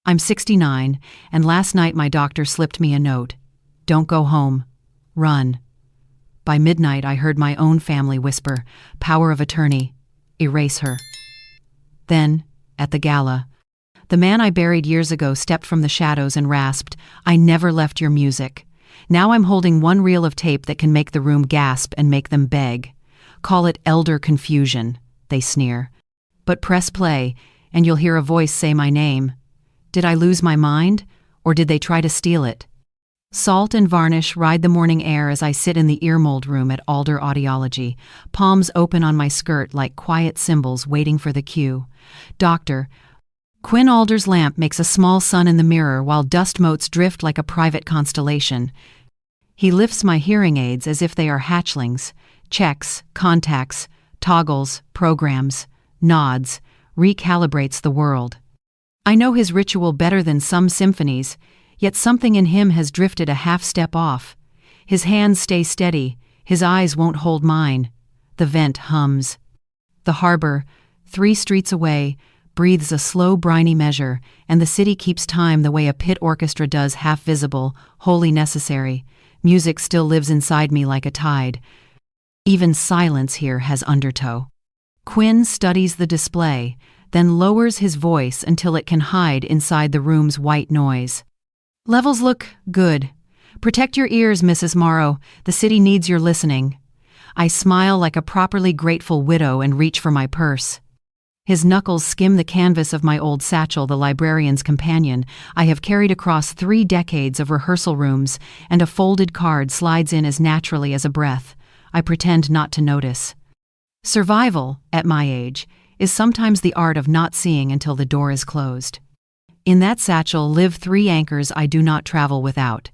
I'm 69, and last night my doctor slipped me a note. Don't go home. Run. By midnight, I heard my own family whisper, "Power of attorney. Erase her." Then, at the gala, the man I buried years ago stepped from the shadows and rasped, "I never left your music. Now I'm holding one reel of tape that can make the room gasp and make them beg. Call it elder confusion," they sneer. But press play, and you'll hear a voice say my name. Did I lose my mind, or did they try to steal it? Salt and varnish ride the morning air as I sit in the earmold room at Alder Audiology, palms open on my skirt like quiet cymbals waiting for the cue. "Doctor, Quinn Alder's lamp makes a small sun in the mirror while dust motes drift like a private constellation. He lifts my hearing aids as if they are hatchlings, checks, contacts, toggles, programs, nods, recalibrates the world. I know his ritual better than some symphonies, yet something in him has drifted a half step off. His hands stay steady, his eyes won't hold mine. The vent hums. The harbor, 3 streets away, breathes a slow, briny measure, and the city keeps time the way a pit orchestra does, half visible, wholly necessary. Music still lives inside me like a tide. Even silence here has undertow. Quinn studies the display, then lowers his voice until it can hide inside the room's white noise. "Levels look good. Protect your ears, Mrs. Morrow. The city needs your listening." I smile like a properly grateful widow and reach for my purse. His knuckles skim the canvas of my old satchel, the librarian's companion I have carried across 3 decades of rehearsal rooms, and a folded card slides in as naturally as a breath. I pretend not to notice. Survival, at my age, is sometimes the art of not seeing until the door is closed. In that satchel live 3 anchors I do not travel without.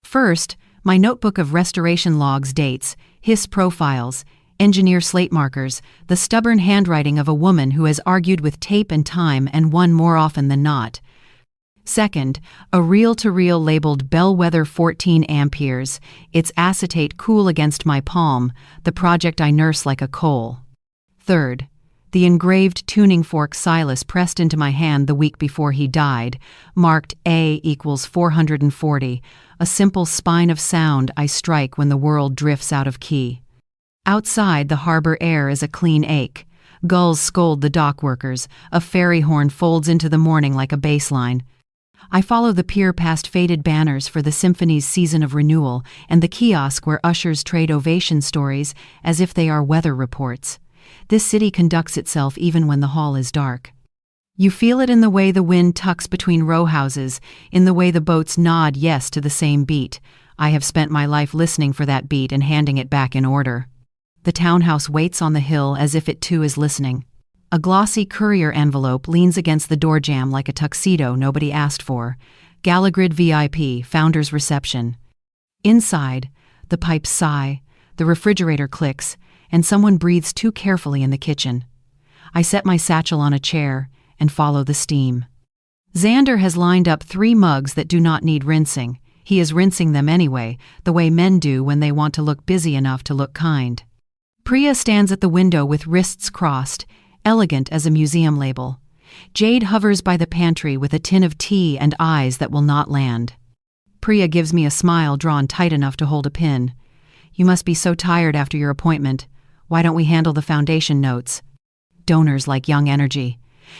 First, my notebook of restoration logs, dates, HIS profiles, engineer slate markers, the stubborn handwriting of a woman who has argued with tape and time and won more often than not. Second, a reel-to-reel labeled Bellwether 14 amperes, its acetate cool against my palm, the project I nurse like a coal. Third, the engraved tuning fork Silas pressed into my hand the week before he died, marked A equals 440, a simple spine of sound I strike when the world drifts out of key. Outside, the harbor air is a clean ache. Gulls scold the dock workers, a ferry horn folds into the morning like a bass line. I follow the pier past faded banners for the symphony's season of renewal and the kiosk where ushers trade ovation stories as if they are weather reports. This city conducts itself even when the hall is dark. You feel it in the way the wind tucks between row houses, in the way the boats nod yes to the same beat. I have spent my life listening for that beat and handing it back in order. The townhouse waits on the hill as if it too is listening. A glossy courier envelope leans against the door jamb like a tuxedo nobody asked for. Gala Grid VIP, Founder's Reception. Inside, the pipes sigh, the refrigerator clicks, and someone breathes too carefully in the kitchen. I set my satchel on a chair and follow the steam. Xander has lined up 3 mugs that do not need rinsing. He is rinsing them anyway, the way men do when they want to look busy enough to look kind. Priya stands at the window with wrists crossed, elegant as a museum label. Jade hovers by the pantry with a tin of tea and eyes that will not land. Priya gives me a smile drawn tight enough to hold a pin. "You must be so tired after your appointment. Why don't we handle the foundation notes?" Donors like young energy.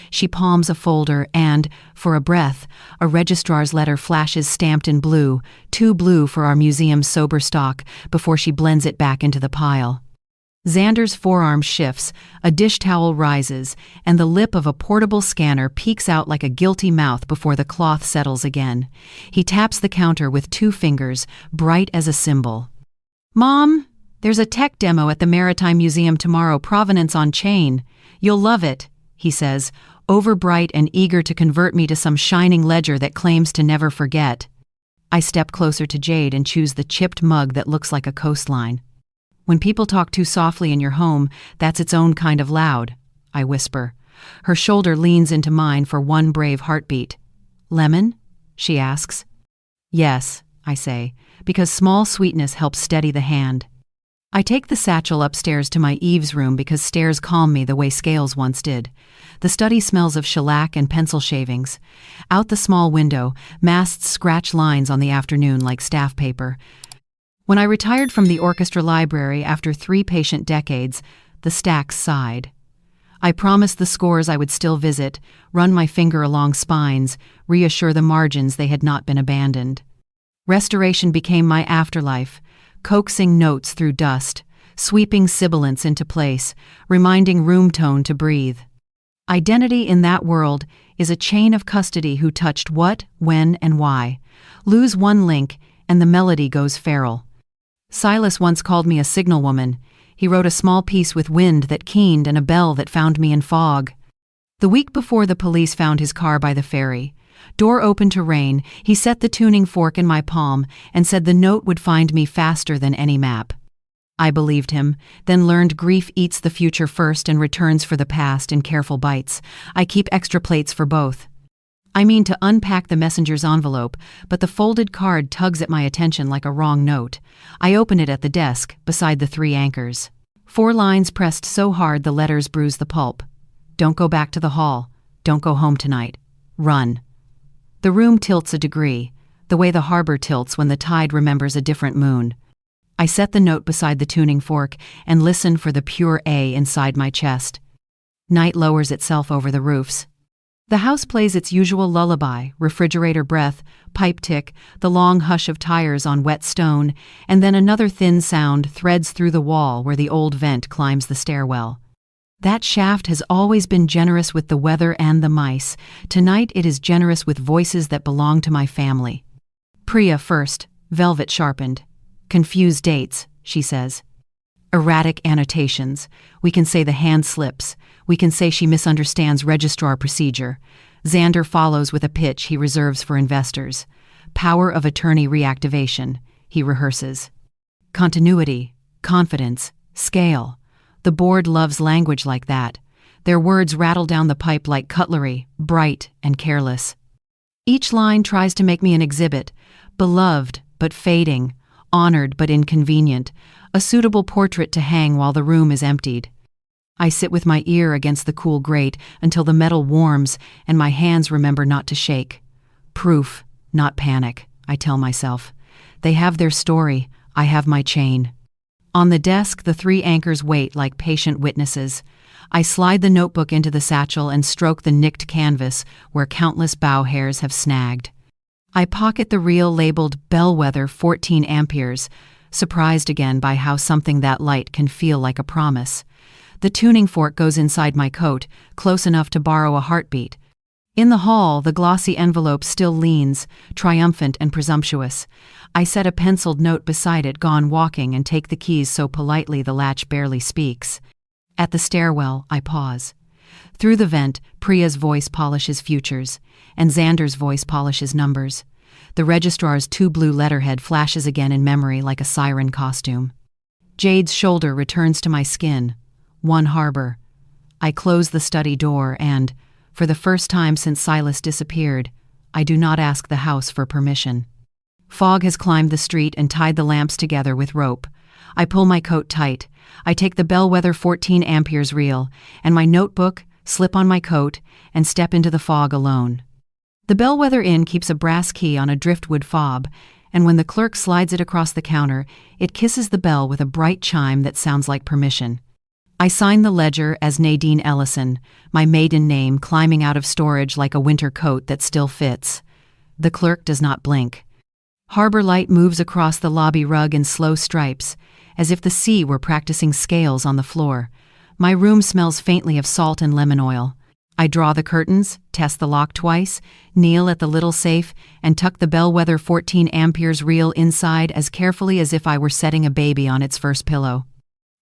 She palms a folder and, for a breath, a registrar's letter flashes stamped in blue, too blue for our museum's sober stock, before she blends it back into the pile. Xander's forearm shifts, a dish towel rises, and the lip of a portable scanner peeks out like a guilty mouth before the cloth settles again. He taps the counter with 2 fingers, bright as a symbol. "Mom, there's a tech demo at the Maritime Museum tomorrow, provenance on chain. You'll love it," he says, overbright and eager to convert me to some shining ledger that claims to never forget. I step closer to Jade and choose the chipped mug that looks like a coastline. "When people talk too softly in your home, that's its own kind of loud," I whisper. Her shoulder leans into mine for one brave heartbeat. "Lemon?" she asks. "Yes," I say, because small sweetness helps steady the hand. I take the satchel upstairs to my Eve's room because stairs calm me the way scales once did. The study smells of shellac and pencil shavings. Out the small window, masts scratch lines on the afternoon like staff paper. When I retired from the orchestra library after 3 patient decades, the stacks sighed. I promised the scores I would still visit, run my finger along spines, reassure the margins they had not been abandoned. Restoration became my afterlife, coaxing notes through dust, sweeping sibilants into place, reminding room tone to breathe. Identity in that world is a chain of custody who touched what, when, and why. Lose one link, and the melody goes feral. Silas once called me a signal woman. He wrote a small piece with wind that keened and a bell that found me in fog. The week before the police found his car by the ferry, door open to rain, he set the tuning fork in my palm and said the note would find me faster than any map. I believed him, then learned grief eats the future first and returns for the past in careful bites. I keep extra plates for both. I mean to unpack the messenger's envelope, but the folded card tugs at my attention like a wrong note. I open it at the desk, beside the 3 anchors. 4 lines pressed so hard the letters bruise the pulp. Don't go back to the hall. Don't go home tonight. Run. The room tilts a degree, the way the harbor tilts when the tide remembers a different moon. I set the note beside the tuning fork and listen for the pure A inside my chest. Night lowers itself over the roofs. The house plays its usual lullaby, refrigerator breath, pipe tick, the long hush of tires on wet stone, and then another thin sound threads through the wall where the old vent climbs the stairwell. That shaft has always been generous with the weather and the mice. Tonight it is generous with voices that belong to my family. Priya first, velvet sharpened. Confused dates, she says. Erratic annotations. We can say the hand slips. We can say she misunderstands registrar procedure. Xander follows with a pitch he reserves for investors. Power of attorney reactivation, he rehearses. Continuity, confidence, scale. The board loves language like that. Their words rattle down the pipe like cutlery, bright and careless. Each line tries to make me an exhibit, beloved but fading, honored but inconvenient, a suitable portrait to hang while the room is emptied. I sit with my ear against the cool grate until the metal warms and my hands remember not to shake. Proof, not panic, I tell myself. They have their story, I have my chain. On the desk, the 3 anchors wait like patient witnesses. I slide the notebook into the satchel and stroke the nicked canvas where countless bow hairs have snagged. I pocket the reel labeled Bellwether 14 amperes, surprised again by how something that light can feel like a promise. The tuning fork goes inside my coat, close enough to borrow a heartbeat. In the hall, the glossy envelope still leans, triumphant and presumptuous. I set a penciled note beside it, gone walking, and take the keys so politely the latch barely speaks. At the stairwell, I pause. Through the vent, Priya's voice polishes futures, and Xander's voice polishes numbers. The registrar's 2 blue letterhead flashes again in memory like a siren costume. Jade's shoulder returns to my skin. 1 harbor. I close the study door and, for the first time since Silas disappeared, I do not ask the house for permission. Fog has climbed the street and tied the lamps together with rope. I pull my coat tight. I take the Bellwether 14 amperes reel and my notebook, slip on my coat, and step into the fog alone. The Bellwether Inn keeps a brass key on a driftwood fob, and when the clerk slides it across the counter, it kisses the bell with a bright chime that sounds like permission. I sign the ledger as Nadine Ellison, my maiden name climbing out of storage like a winter coat that still fits. The clerk does not blink. Harbor light moves across the lobby rug in slow stripes, as if the sea were practicing scales on the floor. My room smells faintly of salt and lemon oil. I draw the curtains, test the lock twice, kneel at the little safe, and tuck the Bellwether 14 amperes reel inside as carefully as if I were setting a baby on its first pillow.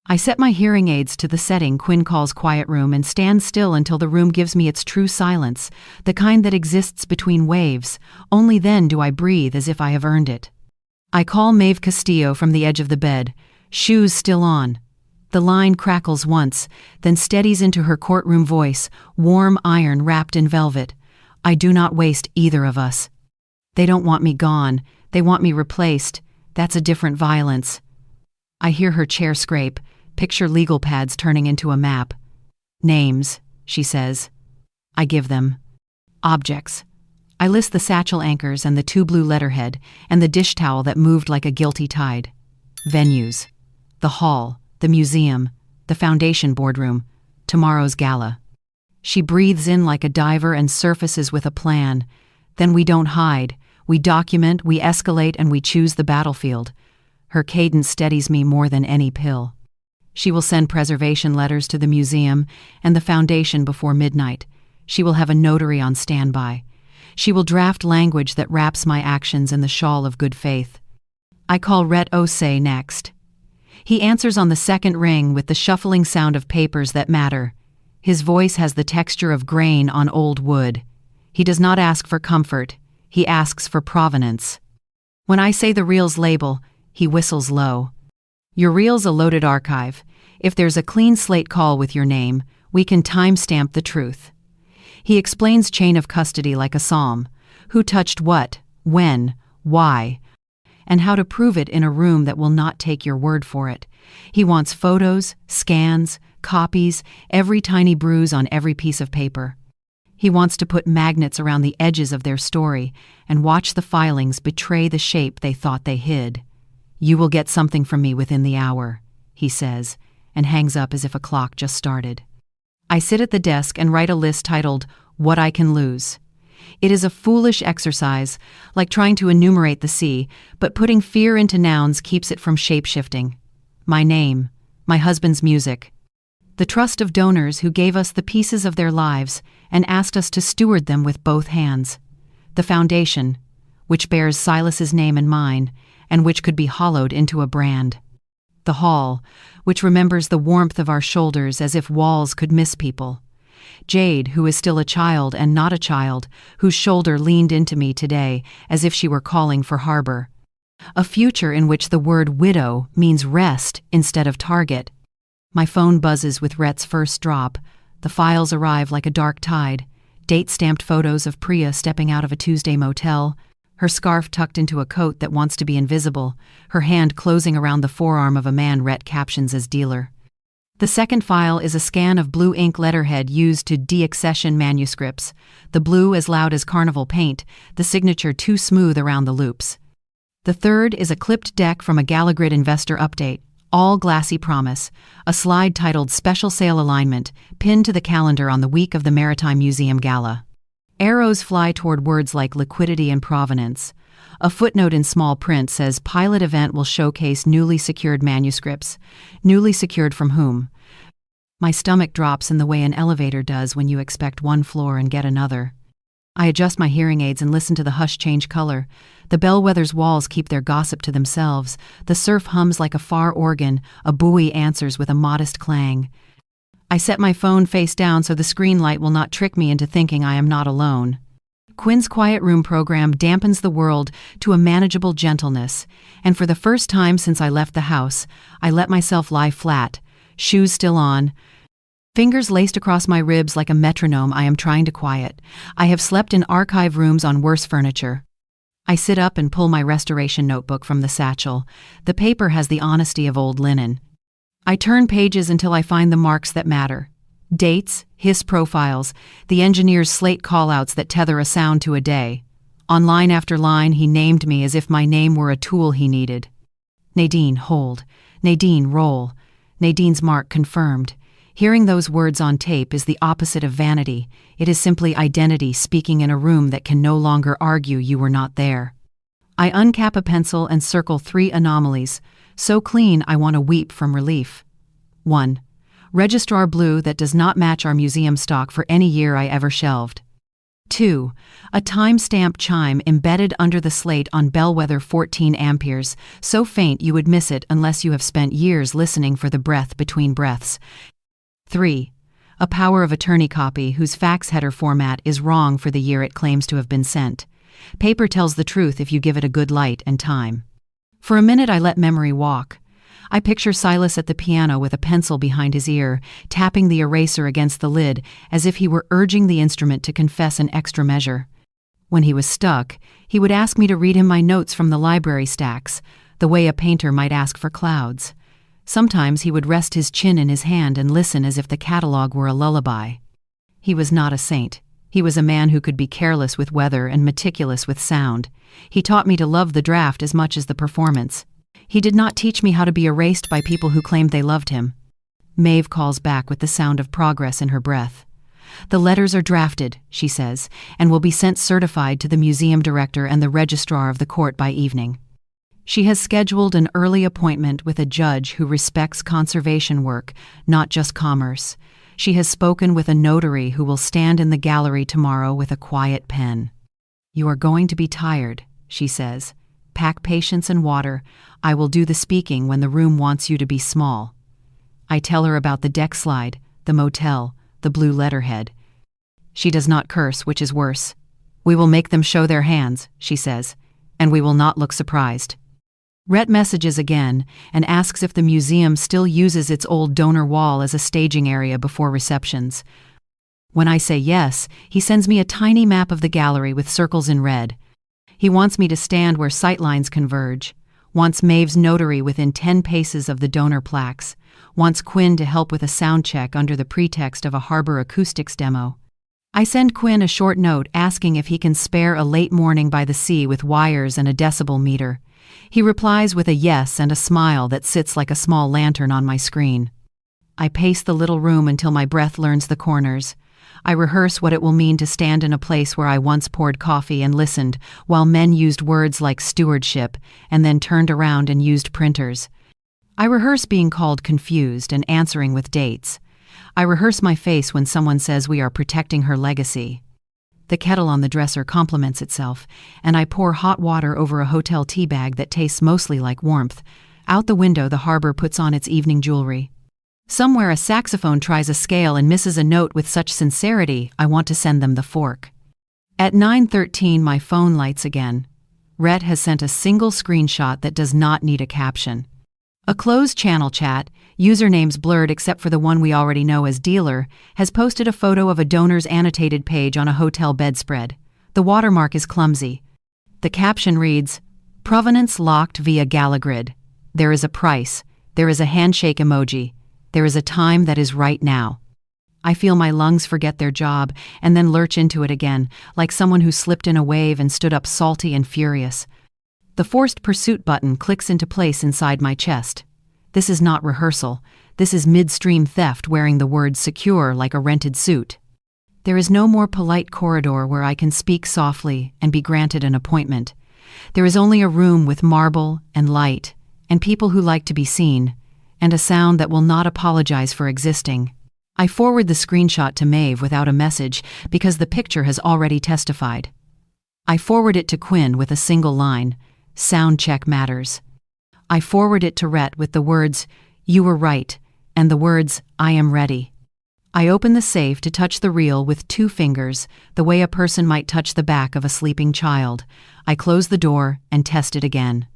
I set my hearing aids to the setting Quinn calls quiet room and stand still until the room gives me its true silence, the kind that exists between waves. Only then do I breathe as if I have earned it. I call Maeve Castillo from the edge of the bed, shoes still on. The line crackles once, then steadies into her courtroom voice, warm iron wrapped in velvet. I do not waste either of us. They don't want me gone. They want me replaced. That's a different violence. I hear her chair scrape, picture legal pads turning into a map. Names, she says. I give them. Objects. I list the satchel anchors and the 2 blue letterhead and the dish towel that moved like a guilty tide. Venues. The hall, the museum, the foundation boardroom, tomorrow's gala. She breathes in like a diver and surfaces with a plan. Then we don't hide. We document, we escalate, and we choose the battlefield. Her cadence steadies me more than any pill. She will send preservation letters to the museum and the foundation before midnight. She will have a notary on standby. She will draft language that wraps my actions in the shawl of good faith. I call Rhett Osei next. He answers on the second ring with the shuffling sound of papers that matter. His voice has the texture of grain on old wood. He does not ask for comfort. He asks for provenance. When I say the reel's label, he whistles low. Your reel's a loaded archive. If there's a clean slate call with your name, we can timestamp the truth. He explains chain of custody like a psalm. Who touched what, when, why, and how to prove it in a room that will not take your word for it. He wants photos, scans, copies, every tiny bruise on every piece of paper. He wants to put magnets around the edges of their story and watch the filings betray the shape they thought they hid. You will get something from me within the hour, he says, and hangs up as if a clock just started. I sit at the desk and write a list titled, What I Can Lose. It is a foolish exercise, like trying to enumerate the sea, but putting fear into nouns keeps it from shape-shifting. My name, my husband's music, the trust of donors who gave us the pieces of their lives and asked us to steward them with both hands. The foundation, which bears Silas's name and mine, and which could be hollowed into a brand. The hall, which remembers the warmth of our shoulders as if walls could miss people. Jade, who is still a child and not a child, whose shoulder leaned into me today as if she were calling for harbor. A future in which the word widow means rest instead of target. My phone buzzes with Rhett's first drop. The files arrive like a dark tide. Date-stamped photos of Priya stepping out of a Tuesday motel, her scarf tucked into a coat that wants to be invisible, her hand closing around the forearm of a man Rhett captions as dealer. The second file is a scan of blue ink letterhead used to deaccession manuscripts, the blue as loud as carnival paint, the signature too smooth around the loops. The third is a clipped deck from a Gala Grid investor update, all glassy promise, a slide titled Special Sale Alignment, pinned to the calendar on the week of the Maritime Museum Gala. Arrows fly toward words like liquidity and provenance. A footnote in small print says pilot event will showcase newly secured manuscripts. Newly secured from whom? My stomach drops in the way an elevator does when you expect one floor and get another. I adjust my hearing aids and listen to the hush change color. The bellwether's walls keep their gossip to themselves. The surf hums like a far organ. A buoy answers with a modest clang. I set my phone face down so the screen light will not trick me into thinking I am not alone. Quinn's Quiet Room program dampens the world to a manageable gentleness, and for the first time since I left the house, I let myself lie flat, shoes still on, fingers laced across my ribs like a metronome I am trying to quiet. I have slept in archive rooms on worse furniture. I sit up and pull my restoration notebook from the satchel. The paper has the honesty of old linen. I turn pages until I find the marks that matter. Dates, his profiles, the engineer's slate callouts that tether a sound to a day. On line after line, he named me as if my name were a tool he needed. Nadine, hold. Nadine, roll. Nadine's mark confirmed. Hearing those words on tape is the opposite of vanity. It is simply identity speaking in a room that can no longer argue you were not there. I uncap a pencil and circle 3 anomalies, so clean I want to weep from relief. 1. Registrar blue that does not match our museum stock for any year I ever shelved. 2. A time-stamp chime embedded under the slate on bellwether 14 amperes, so faint you would miss it unless you have spent years listening for the breath between breaths. 3. A power of attorney copy whose fax header format is wrong for the year it claims to have been sent. Paper tells the truth if you give it a good light and time. For a minute I let memory walk. I picture Silas at the piano with a pencil behind his ear, tapping the eraser against the lid as if he were urging the instrument to confess an extra measure. When he was stuck, he would ask me to read him my notes from the library stacks, the way a painter might ask for clouds. Sometimes he would rest his chin in his hand and listen as if the catalog were a lullaby. He was not a saint. He was a man who could be careless with weather and meticulous with sound. He taught me to love the draft as much as the performance. He did not teach me how to be erased by people who claimed they loved him. Maeve calls back with the sound of progress in her breath. The letters are drafted, she says, and will be sent certified to the museum director and the registrar of the court by evening. She has scheduled an early appointment with a judge who respects conservation work, not just commerce. She has spoken with a notary who will stand in the gallery tomorrow with a quiet pen. You are going to be tired, she says. Pack patience and water. I will do the speaking when the room wants you to be small. I tell her about the deck slide, the motel, the blue letterhead. She does not curse, which is worse. We will make them show their hands, she says, and we will not look surprised. Rhett messages again and asks if the museum still uses its old donor wall as a staging area before receptions. When I say yes, he sends me a tiny map of the gallery with circles in red. He wants me to stand where sightlines converge, wants Maeve's notary within 10 paces of the donor plaques, wants Quinn to help with a sound check under the pretext of a harbor acoustics demo. I send Quinn a short note asking if he can spare a late morning by the sea with wires and a decibel meter. He replies with a yes and a smile that sits like a small lantern on my screen. I pace the little room until my breath learns the corners. I rehearse what it will mean to stand in a place where I once poured coffee and listened while men used words like stewardship and then turned around and used printers. I rehearse being called confused and answering with dates. I rehearse my face when someone says we are protecting her legacy. The kettle on the dresser compliments itself, and I pour hot water over a hotel tea bag that tastes mostly like warmth. Out the window, the harbor puts on its evening jewelry. Somewhere a saxophone tries a scale and misses a note with such sincerity, I want to send them the fork. At 9:13, my phone lights again. Rhett has sent a single screenshot that does not need a caption. A closed channel chat, usernames blurred except for the one we already know as Dealer, has posted a photo of a donor's annotated page on a hotel bedspread. The watermark is clumsy. The caption reads, "Provenance locked via Gala grid. There is a price. There is a handshake emoji. There is a time that is right now." I feel my lungs forget their job and then lurch into it again, like someone who slipped in a wave and stood up salty and furious. The forced pursuit button clicks into place inside my chest. This is not rehearsal. This is midstream theft wearing the word secure like a rented suit. There is no more polite corridor where I can speak softly and be granted an appointment. There is only a room with marble and light and people who like to be seen, and a sound that will not apologize for existing. I forward the screenshot to Maeve without a message because the picture has already testified. I forward it to Quinn with a single line, "Sound check matters." I forward it to Rhett with the words, "You were right," and the words, "I am ready." I open the safe to touch the reel with 2 fingers, the way a person might touch the back of a sleeping child. I close the door and test it again.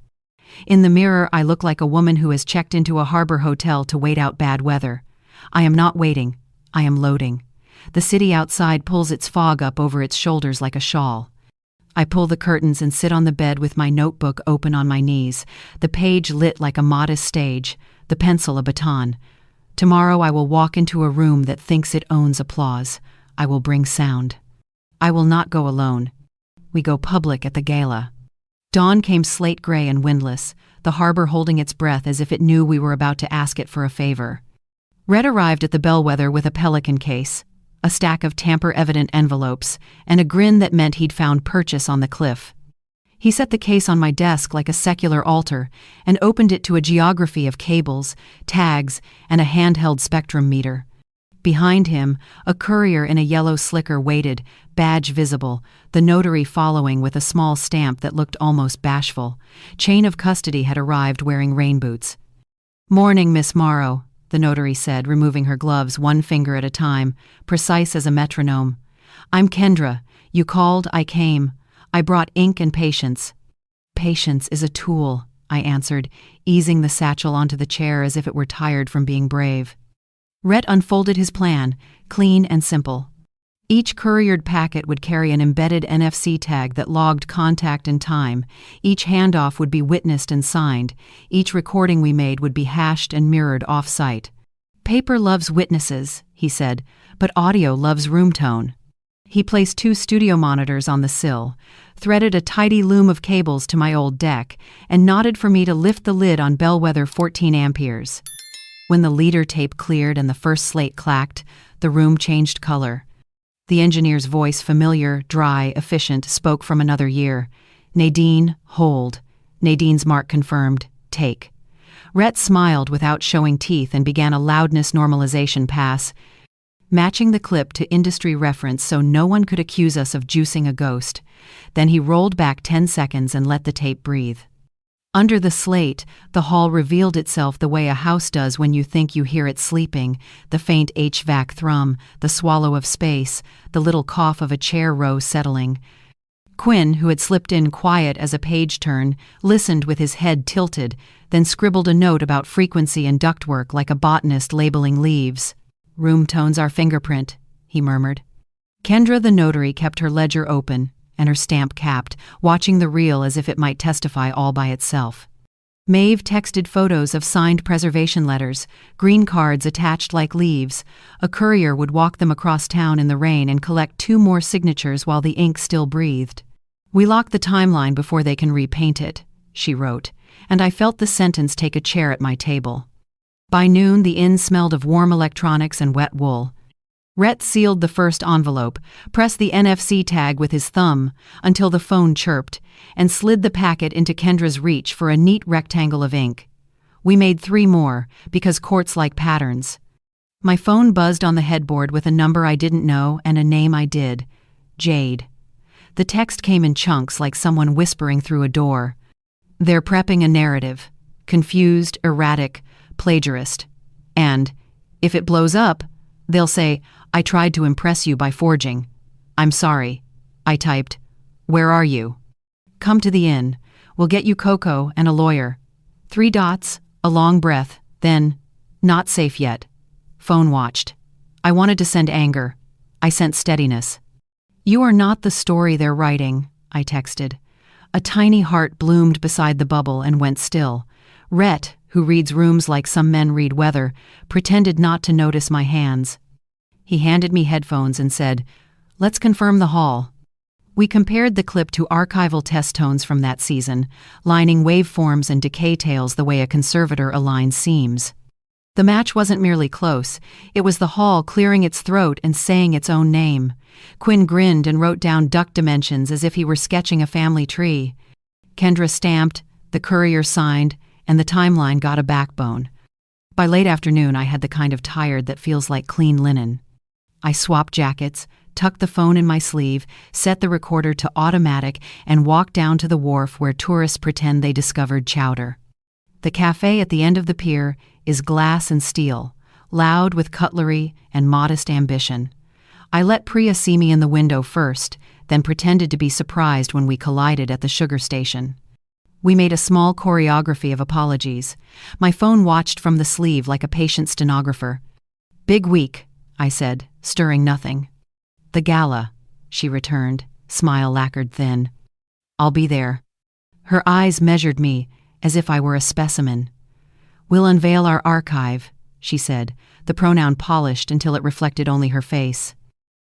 In the mirror, I look like a woman who has checked into a harbor hotel to wait out bad weather. I am not waiting. I am loading. The city outside pulls its fog up over its shoulders like a shawl. I pull the curtains and sit on the bed with my notebook open on my knees, the page lit like a modest stage, the pencil a baton. Tomorrow I will walk into a room that thinks it owns applause. I will bring sound. I will not go alone. We go public at the Gala. Dawn came slate gray and windless, the harbor holding its breath as if it knew we were about to ask it for a favor. Red arrived at the bellwether with a pelican case, a stack of tamper-evident envelopes, and a grin that meant he'd found purchase on the cliff. He set the case on my desk like a secular altar and opened it to a geography of cables, tags, and a handheld spectrum meter. Behind him, a courier in a yellow slicker waited, badge visible, the notary following with a small stamp that looked almost bashful. Chain of custody had arrived wearing rain boots. "Morning, Miss Morrow," the notary said, removing her gloves 1 finger at a time, precise as a metronome. "I'm Kendra. You called, I came. I brought ink and patience." "Patience is a tool," I answered, easing the satchel onto the chair as if it were tired from being brave. Rhett unfolded his plan, clean and simple. Each couriered packet would carry an embedded NFC tag that logged contact and time. Each handoff would be witnessed and signed. Each recording we made would be hashed and mirrored off-site. "Paper loves witnesses," he said, "but audio loves room tone." He placed 2 studio monitors on the sill, threaded a tidy loom of cables to my old deck, and nodded for me to lift the lid on bellwether 14 amperes. When the leader tape cleared and the first slate clacked, the room changed color. The engineer's voice, familiar, dry, efficient, spoke from another year. "Nadine, hold." Nadine's mark confirmed. "Take." Rhett smiled without showing teeth and began a loudness normalization pass, matching the clip to industry reference so no one could accuse us of juicing a ghost. Then he rolled back 10 seconds and let the tape breathe. Under the slate, the hall revealed itself the way a house does when you think you hear it sleeping, the faint HVAC thrum, the swallow of space, the little cough of a chair row settling. Quinn, who had slipped in quiet as a page turn, listened with his head tilted, then scribbled a note about frequency and ductwork like a botanist labeling leaves. "Room tone's our fingerprint," he murmured. Kendra the notary kept her ledger open and her stamp capped, watching the reel as if it might testify all by itself. Maeve texted photos of signed preservation letters, green cards attached like leaves. A courier would walk them across town in the rain and collect 2 more signatures while the ink still breathed. "We lock the timeline before they can repaint it," she wrote, and I felt the sentence take a chair at my table. By noon, the inn smelled of warm electronics and wet wool. Rhett sealed the first envelope, pressed the NFC tag with his thumb until the phone chirped, and slid the packet into Kendra's reach for a neat rectangle of ink. We made 3 more, because courts like patterns. My phone buzzed on the headboard with a number I didn't know and a name I did. Jade. The text came in chunks like someone whispering through a door. "They're prepping a narrative. Confused, erratic, plagiarist. And, if it blows up, they'll say, 'I tried to impress you by forging.' I'm sorry." I typed, "Where are you?" "Come to the inn. We'll get you cocoa and a lawyer." 3 dots, a long breath, then, "Not safe yet." Phone watched. I wanted to send anger. I sent steadiness. "You are not the story they're writing," I texted. A tiny heart bloomed beside the bubble and went still. Rhett, who reads rooms like some men read weather, pretended not to notice my hands. He handed me headphones and said, "Let's confirm the hall." We compared the clip to archival test tones from that season, lining waveforms and decay tails the way a conservator aligns seams. The match wasn't merely close, it was the hall clearing its throat and saying its own name. Quinn grinned and wrote down duct dimensions as if he were sketching a family tree. Kendra stamped, the courier signed, and the timeline got a backbone. By late afternoon, I had the kind of tired that feels like clean linen. I swapped jackets, tucked the phone in my sleeve, set the recorder to automatic, and walked down to the wharf where tourists pretend they discovered chowder. The cafe at the end of the pier is glass and steel, loud with cutlery and modest ambition. I let Priya see me in the window first, then pretended to be surprised when we collided at the sugar station. We made a small choreography of apologies. My phone watched from the sleeve like a patient stenographer. "Big week," I said, stirring nothing. "The gala," she returned, smile lacquered thin. "I'll be there." Her eyes measured me as if I were a specimen. "We'll unveil our archive," she said, the pronoun polished until it reflected only her face.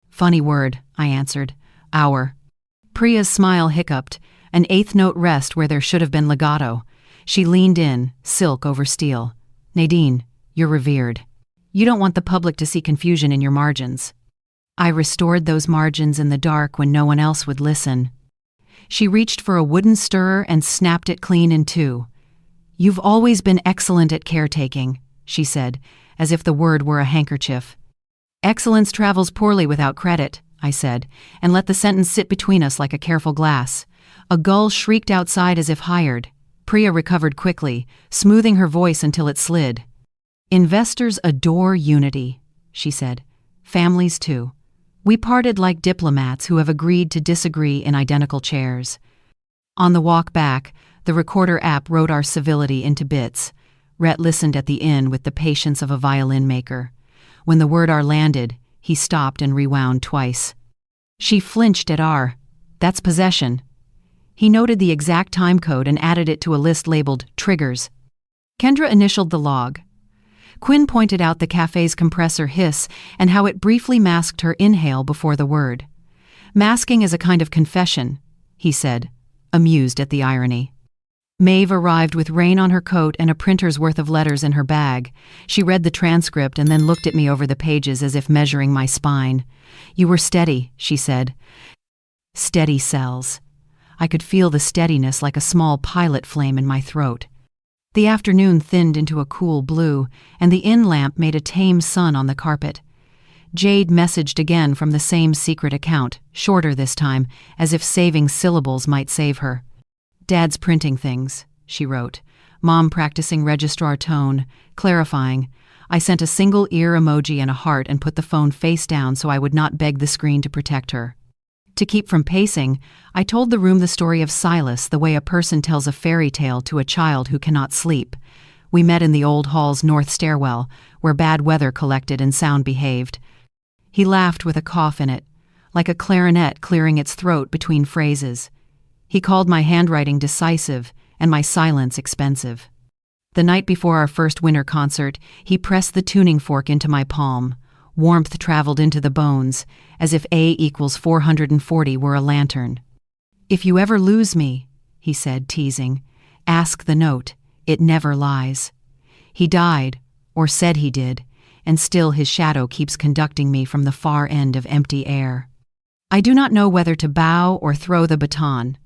"Funny word," I answered. "Our." Priya's smile hiccuped, an 8th note rest where there should have been legato. She leaned in, silk over steel. "Nadine, you're revered. You don't want the public to see confusion in your margins." I restored those margins in the dark when no one else would listen. She reached for a wooden stirrer and snapped it clean in 2. "You've always been excellent at caretaking," she said, as if the word were a handkerchief. "Excellence travels poorly without credit," I said, and let the sentence sit between us like a careful glass. A gull shrieked outside as if hired. Priya recovered quickly, smoothing her voice until it slid. "Investors adore unity," she said. "Families too. We parted like diplomats who have agreed to disagree in identical chairs." On the walk back, the recorder app wrote our civility into bits. Rhett listened at the inn with the patience of a violin maker. When the word "our" landed, He stopped and rewound twice. She flinched at R. That's possession. He noted the exact time code and added it to a list labeled triggers. Kendra initialed the log. Quinn pointed out the cafe's compressor hiss and how it briefly masked her inhale before the word. Masking is a kind of confession, he said, amused at the irony. Maeve arrived with rain on her coat and a printer's worth of letters in her bag. She read the transcript and then looked at me over the pages as if measuring my spine. You were steady, she said. Steady cells. I could feel the steadiness like a small pilot flame in my throat. The afternoon thinned into a cool blue, and the inn lamp made a tame sun on the carpet. Jade messaged again from the same secret account, shorter this time, as if saving syllables might save her. Dad's printing things, she wrote. Mom practicing registrar tone, clarifying. I sent a single ear emoji and a heart and put the phone face down so I would not beg the screen to protect her. To keep from pacing, I told the room the story of Silas the way a person tells a fairy tale to a child who cannot sleep. We met in the old hall's north stairwell, where bad weather collected and sound behaved. He laughed with a cough in it, like a clarinet clearing its throat between phrases. He called my handwriting decisive and my silence expensive. The night before our first winter concert, he pressed the tuning fork into my palm. Warmth traveled into the bones, as if A equals 440 were a lantern. If you ever lose me, he said, teasing, ask the note. It never lies. He died, or said he did, and still his shadow keeps conducting me from the far end of empty air. I do not know whether to bow or throw the baton.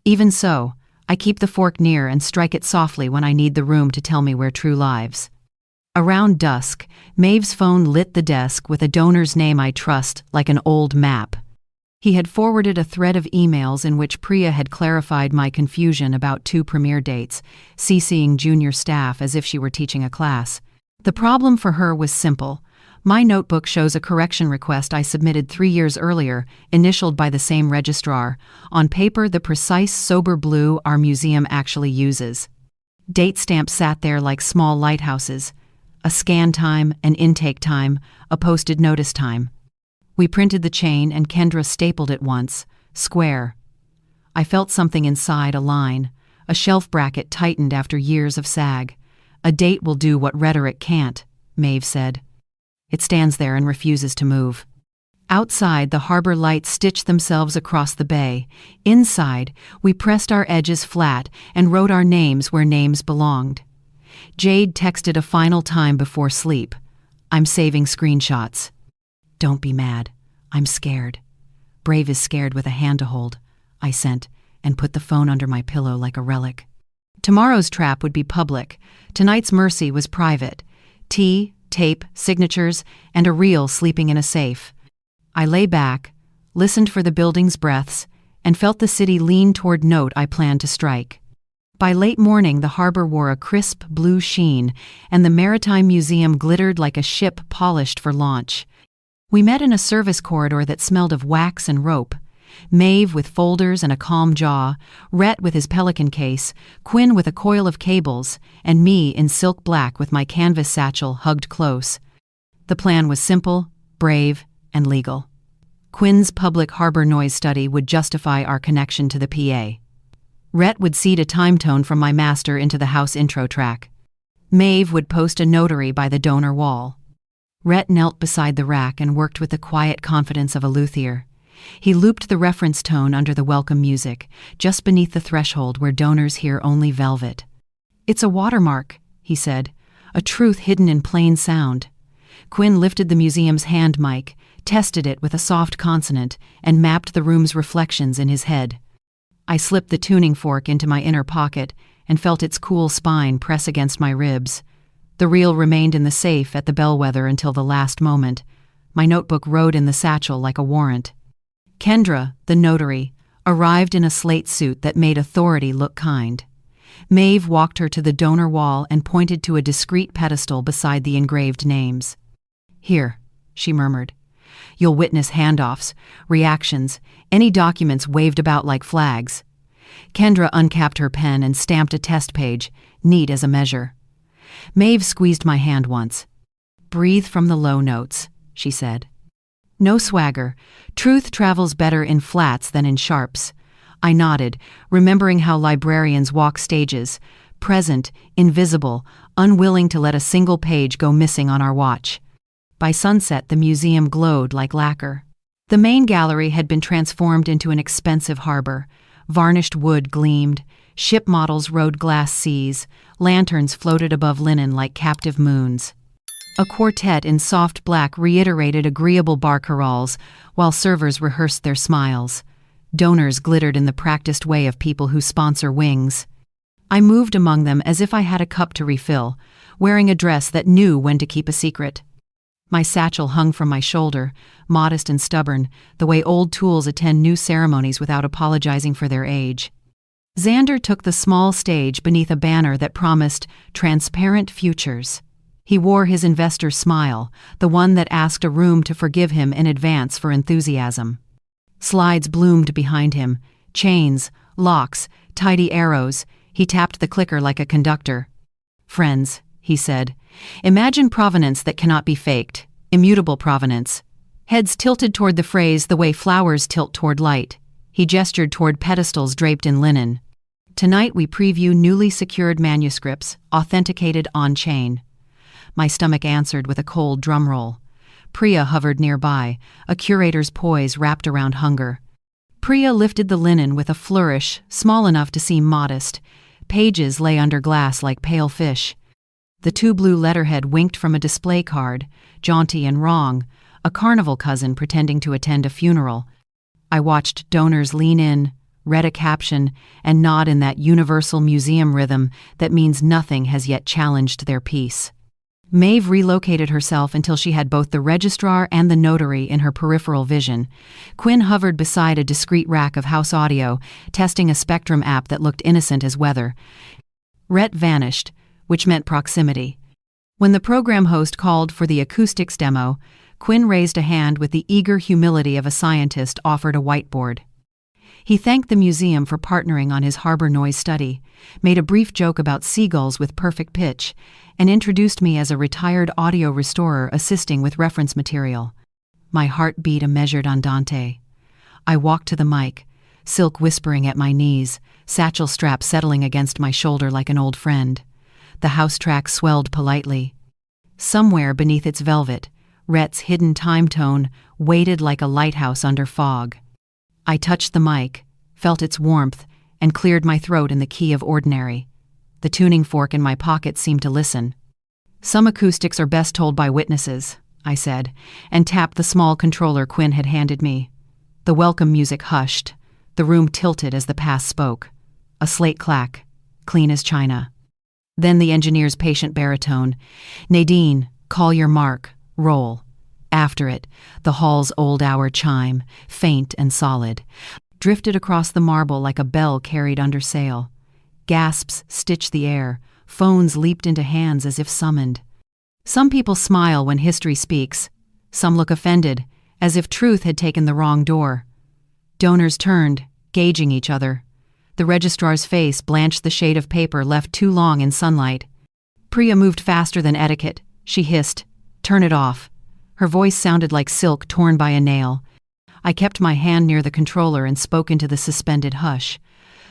Even so, I keep the fork near and strike it softly when I need the room to tell me where true lives. Around dusk, Maeve's phone lit the desk with a donor's name I trust, like an old map. He had forwarded a thread of emails in which Priya had clarified my confusion about 2 premiere dates, CCing junior staff as if she were teaching a class. The problem for her was simple. My notebook shows a correction request I submitted 3 years earlier, initialed by the same registrar, on paper the precise sober blue our museum actually uses. Date stamps sat there like small lighthouses. A scan time, an intake time, a posted notice time. We printed the chain and Kendra stapled it once, square. I felt something inside align. A shelf bracket tightened after years of sag. A date will do what rhetoric can't, Maeve said. It stands there and refuses to move. Outside, the harbor lights stitched themselves across the bay. Inside, we pressed our edges flat and wrote our names where names belonged. Jade texted a final time before sleep. I'm saving screenshots. Don't be mad. I'm scared. Brave is scared with a hand to hold, I sent, and put the phone under my pillow like a relic. Tomorrow's trap would be public. Tonight's mercy was private. Tea, tape, signatures, and a reel sleeping in a safe. I lay back, listened for the building's breaths, and felt the city lean toward note I planned to strike. By late morning, the harbor wore a crisp blue sheen, and the Maritime Museum glittered like a ship polished for launch. We met in a service corridor that smelled of wax and rope. Maeve with folders and a calm jaw, Rhett with his pelican case, Quinn with a coil of cables, and me in silk black with my canvas satchel hugged close. The plan was simple, brave, and legal. Quinn's public harbor noise study would justify our connection to the PA. Rhett would seed a time tone from my master into the house intro track. Maeve would post a notary by the donor wall. Rhett knelt beside the rack and worked with the quiet confidence of a luthier. He looped the reference tone under the welcome music, just beneath the threshold where donors hear only velvet. It's a watermark, he said, a truth hidden in plain sound. Quinn lifted the museum's hand mic, tested it with a soft consonant, and mapped the room's reflections in his head. I slipped the tuning fork into my inner pocket and felt its cool spine press against my ribs. The reel remained in the safe at the bellwether until the last moment. My notebook rode in the satchel like a warrant. Kendra, the notary, arrived in a slate suit that made authority look kind. Maeve walked her to the donor wall and pointed to a discreet pedestal beside the engraved names. Here, she murmured. You'll witness handoffs, reactions, any documents waved about like flags. Kendra uncapped her pen and stamped a test page, neat as a measure. Maeve squeezed my hand once. Breathe from the low notes, she said. No swagger. Truth travels better in flats than in sharps. I nodded, remembering how librarians walk stages, present, invisible, unwilling to let a single page go missing on our watch. By sunset, the museum glowed like lacquer. The main gallery had been transformed into an expensive harbor. Varnished wood gleamed, ship models rode glass seas, lanterns floated above linen like captive moons. A quartet in soft black reiterated agreeable barcarolles, while servers rehearsed their smiles. Donors glittered in the practiced way of people who sponsor wings. I moved among them as if I had a cup to refill, wearing a dress that knew when to keep a secret. My satchel hung from my shoulder, modest and stubborn, the way old tools attend new ceremonies without apologizing for their age. Xander took the small stage beneath a banner that promised transparent futures. He wore his investor smile, the one that asked a room to forgive him in advance for enthusiasm. Slides bloomed behind him, chains, locks, tidy arrows. He tapped the clicker like a conductor. "Friends," he said, "imagine provenance that cannot be faked, immutable provenance." Heads tilted toward the phrase the way flowers tilt toward light. He gestured toward pedestals draped in linen. "Tonight we preview newly secured manuscripts, authenticated on-chain." My stomach answered with a cold drum roll. Priya hovered nearby, a curator's poise wrapped around hunger. Priya lifted the linen with a flourish, small enough to seem modest. Pages lay under glass like pale fish. The two blue letterhead winked from a display card, jaunty and wrong, a carnival cousin pretending to attend a funeral. I watched donors lean in, read a caption, and nod in that universal museum rhythm that means nothing has yet challenged their peace. Maeve relocated herself until she had both the registrar and the notary in her peripheral vision. Quinn hovered beside a discreet rack of house audio, testing a Spectrum app that looked innocent as weather. Rhett vanished, which meant proximity. When the program host called for the acoustics demo, Quinn raised a hand with the eager humility of a scientist offered a whiteboard. He thanked the museum for partnering on his harbor noise study, made a brief joke about seagulls with perfect pitch, and introduced me as a retired audio restorer assisting with reference material. My heart beat a measured andante. I walked to the mic, silk whispering at my knees, satchel strap settling against my shoulder like an old friend. The house track swelled politely. Somewhere beneath its velvet, Rhett's hidden time tone waited like a lighthouse under fog. I touched the mic, felt its warmth, and cleared my throat in the key of ordinary. The tuning fork in my pocket seemed to listen. "Some acoustics are best told by witnesses," I said, and tapped the small controller Quinn had handed me. The welcome music hushed. The room tilted as the pass spoke. A slate clack, clean as china. Then the engineer's patient baritone, "Nadine, call your mark, roll." After it, the hall's old hour chime, faint and solid, drifted across the marble like a bell carried under sail. Gasps stitched the air, phones leaped into hands as if summoned. Some people smile when history speaks. Some look offended, as if truth had taken the wrong door. Donors turned, gauging each other. The registrar's face blanched the shade of paper left too long in sunlight. Priya moved faster than etiquette. She hissed, "Turn it off." Her voice sounded like silk torn by a nail. I kept my hand near the controller and spoke into the suspended hush.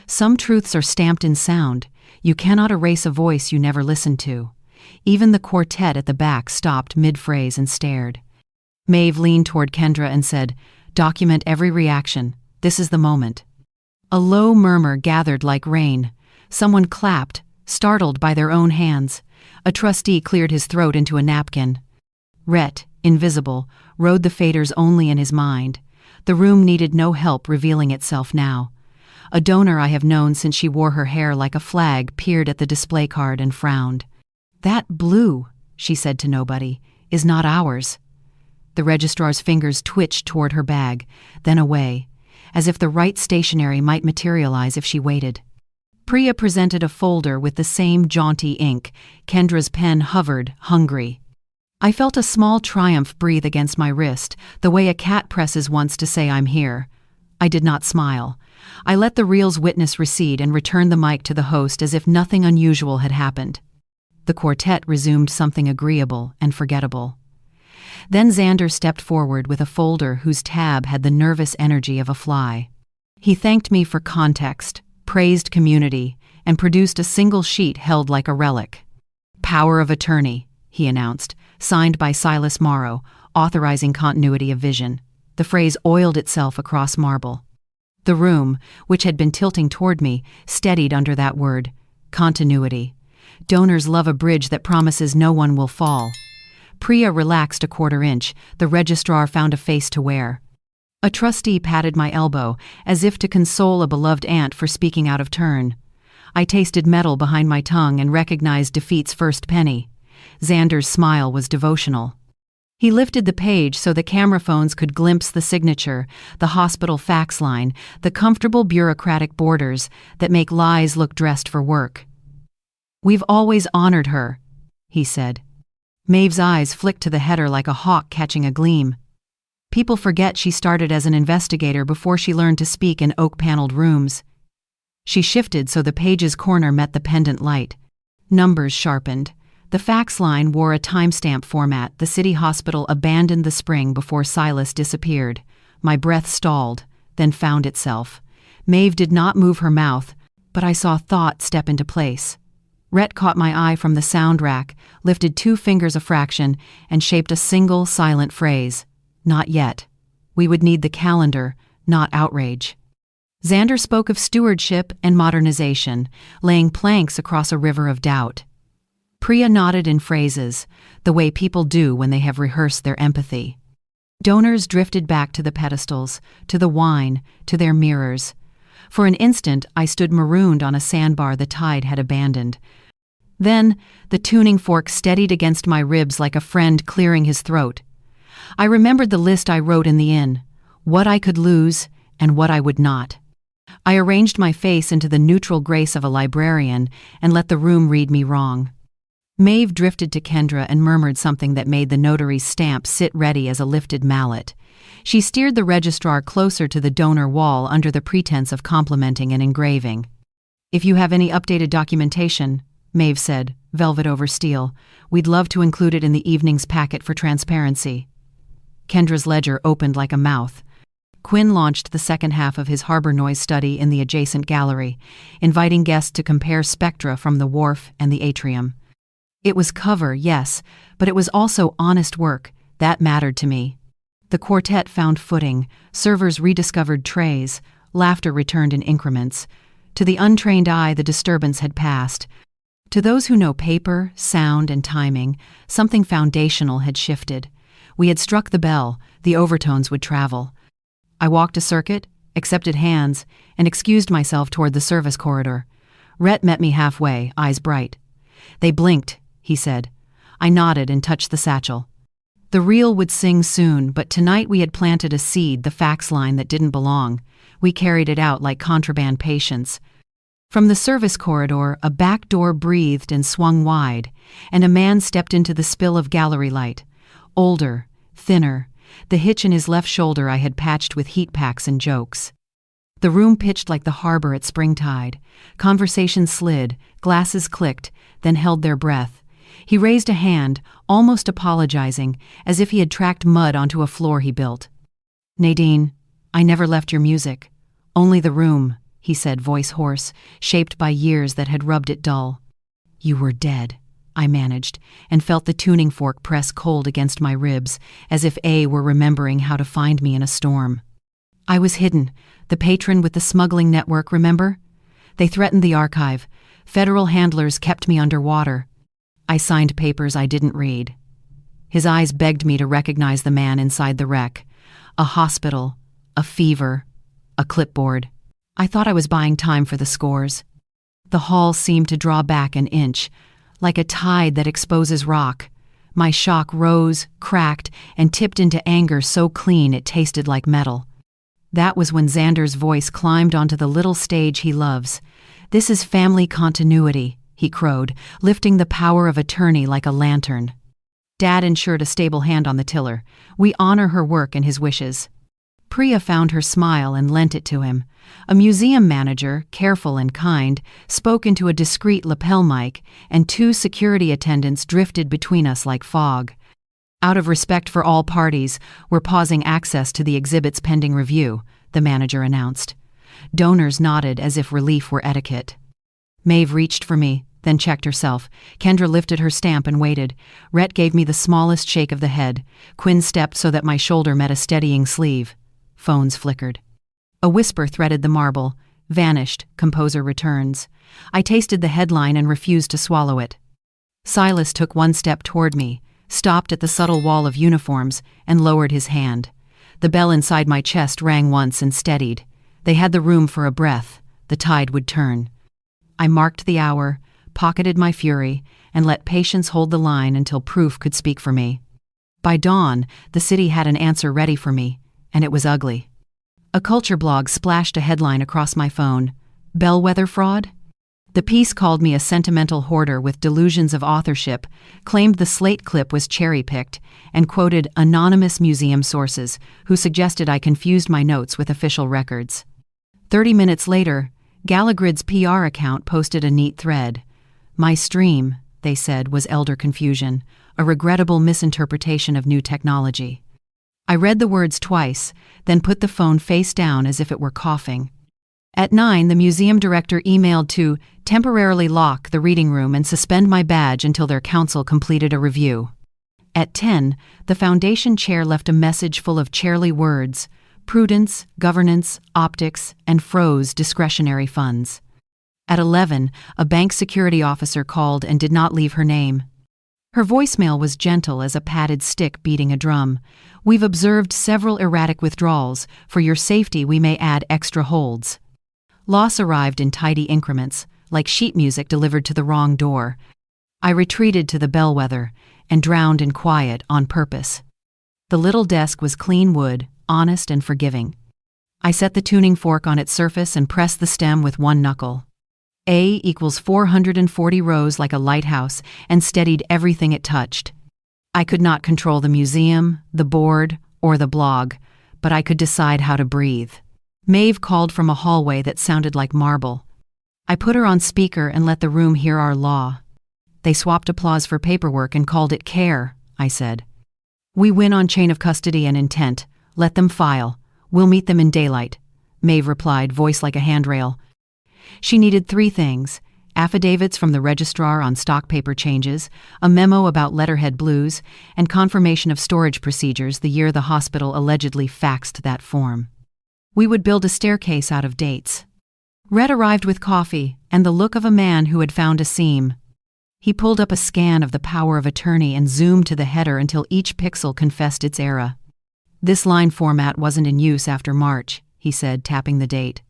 Some truths are stamped in sound. You cannot erase a voice you never listened to. Even the quartet at the back stopped mid-phrase and stared. Maeve leaned toward Kendra and said, "Document every reaction. This is the moment." A low murmur gathered like rain. Someone clapped, startled by their own hands. A trustee cleared his throat into a napkin. Rhett, invisible, rode the faders only in his mind. The room needed no help revealing itself now. A donor I have known since she wore her hair like a flag peered at the display card and frowned. "That blue," she said to nobody, "is not ours." The registrar's fingers twitched toward her bag, then away, as if the right stationery might materialize if she waited. Priya presented a folder with the same jaunty ink. Kendra's pen hovered, hungry. I felt a small triumph breathe against my wrist, the way a cat presses once to say I'm here. I did not smile. I let the reel's witness recede and returned the mic to the host as if nothing unusual had happened. The quartet resumed something agreeable and forgettable. Then Xander stepped forward with a folder whose tab had the nervous energy of a fly. He thanked me for context, praised community, and produced a single sheet held like a relic. "Power of attorney," he announced, signed by Silas Morrow, authorizing continuity of vision. The phrase oiled itself across marble. The room, which had been tilting toward me, steadied under that word. Continuity. Donors love a bridge that promises no one will fall. Priya relaxed a quarter inch. The registrar found a face to wear. A trustee patted my elbow, as if to console a beloved aunt for speaking out of turn. I tasted metal behind my tongue and recognized defeat's first penny. Xander's smile was devotional. He lifted the page so the camera phones could glimpse the signature, the hospital fax line, the comfortable bureaucratic borders that make lies look dressed for work. "We've always honored her," he said. Maeve's eyes flicked to the header like a hawk catching a gleam. "People forget she started as an investigator before she learned to speak in oak-paneled rooms." She shifted so the page's corner met the pendant light. Numbers sharpened. The fax line wore a timestamp format the city hospital abandoned the spring before Silas disappeared. My breath stalled, then found itself. Maeve did not move her mouth, but I saw thought step into place. Rhett caught my eye from the sound rack, lifted 2 fingers a fraction, and shaped a single, silent phrase. Not yet. We would need the calendar, not outrage. Xander spoke of stewardship and modernization, laying planks across a river of doubt. Priya nodded in phrases, the way people do when they have rehearsed their empathy. Donors drifted back to the pedestals, to the wine, to their mirrors. For an instant, I stood marooned on a sandbar the tide had abandoned. Then, the tuning fork steadied against my ribs like a friend clearing his throat. I remembered the list I wrote in the inn, what I could lose and what I would not. I arranged my face into the neutral grace of a librarian and let the room read me wrong. Maeve drifted to Kendra and murmured something that made the notary's stamp sit ready as a lifted mallet. She steered the registrar closer to the donor wall under the pretense of complimenting an engraving. "If you have any updated documentation," Maeve said, velvet over steel, "we'd love to include it in the evening's packet for transparency." Kendra's ledger opened like a mouth. Quinn launched the second half of his harbor noise study in the adjacent gallery, inviting guests to compare spectra from the wharf and the atrium. It was cover, yes, but it was also honest work. That mattered to me. The quartet found footing, servers rediscovered trays, laughter returned in increments. To the untrained eye, the disturbance had passed. To those who know paper, sound, and timing, something foundational had shifted. We had struck the bell, the overtones would travel. I walked a circuit, accepted hands, and excused myself toward the service corridor. Rhett met me halfway, eyes bright. "They blinked," he said. I nodded and touched the satchel. The reel would sing soon, but tonight we had planted a seed, the fax line that didn't belong. We carried it out like contraband patients. From the service corridor, a back door breathed and swung wide, and a man stepped into the spill of gallery light. Older, thinner, the hitch in his left shoulder I had patched with heat packs and jokes. The room pitched like the harbor at springtide. Conversation slid, glasses clicked, then held their breath. He raised a hand, almost apologizing, as if he had tracked mud onto a floor he built. "Nadine, I never left your music. Only the room," he said, voice hoarse, shaped by years that had rubbed it dull. "You were dead," I managed, and felt the tuning fork press cold against my ribs, as if A were remembering how to find me in a storm. "I was hidden. The patron with the smuggling network, remember? They threatened the archive. Federal handlers kept me underwater. I signed papers I didn't read." His eyes begged me to recognize the man inside the wreck. A hospital, a fever, a clipboard. I thought I was buying time for the scores. The hall seemed to draw back an inch, like a tide that exposes rock. My shock rose, cracked, and tipped into anger so clean it tasted like metal. That was when Xander's voice climbed onto the little stage he loves. "This is family continuity," he crowed, lifting the power of attorney like a lantern. Dad ensured a stable hand on the tiller. "We honor her work and his wishes." Priya found her smile and lent it to him. A museum manager, careful and kind, spoke into a discreet lapel mic, and 2 security attendants drifted between us like fog. Out of respect for all parties, we're pausing access to the exhibits pending review, the manager announced. Donors nodded as if relief were etiquette. Maeve reached for me, then checked herself. Kendra lifted her stamp and waited. Rhett gave me the smallest shake of the head. Quinn stepped so that my shoulder met a steadying sleeve. Phones flickered. A whisper threaded the marble. Vanished, composer returns. I tasted the headline and refused to swallow it. Silas took one step toward me, stopped at the subtle wall of uniforms, and lowered his hand. The bell inside my chest rang once and steadied. They had the room for a breath. The tide would turn. I marked the hour, pocketed my fury, and let patience hold the line until proof could speak for me. By dawn, the city had an answer ready for me, and it was ugly. A culture blog splashed a headline across my phone. Bellwether fraud? The piece called me a sentimental hoarder with delusions of authorship, claimed the Slate clip was cherry-picked, and quoted anonymous museum sources who suggested I confused my notes with official records. 30 minutes later, Gala PR account posted a neat thread. My stream, they said, was elder confusion, a regrettable misinterpretation of new technology. I read the words twice, then put the phone face down as if it were coughing. At 9, the museum director emailed to temporarily lock the reading room and suspend my badge until their council completed a review. At 10, the foundation chair left a message full of chairly words: prudence, governance, optics, and froze discretionary funds. At 11, a bank security officer called and did not leave her name. Her voicemail was gentle as a padded stick beating a drum. We've observed several erratic withdrawals. For your safety, we may add extra holds. Loss arrived in tidy increments, like sheet music delivered to the wrong door. I retreated to the bellwether and drowned in quiet on purpose. The little desk was clean wood, honest and forgiving. I set the tuning fork on its surface and pressed the stem with one knuckle. A equals 440 rows like a lighthouse, and steadied everything it touched. I could not control the museum, the board, or the blog, but I could decide how to breathe. Maeve called from a hallway that sounded like marble. I put her on speaker and let the room hear our law. They swapped applause for paperwork and called it care, I said. We win on chain of custody and intent. Let them file. We'll meet them in daylight, Maeve replied, voice like a handrail. She needed 3 things: affidavits from the registrar on stock paper changes, a memo about letterhead blues, and confirmation of storage procedures the year the hospital allegedly faxed that form. We would build a staircase out of dates. Red arrived with coffee and the look of a man who had found a seam. He pulled up a scan of the power of attorney and zoomed to the header until each pixel confessed its era. This line format wasn't in use after March, he said, tapping the date.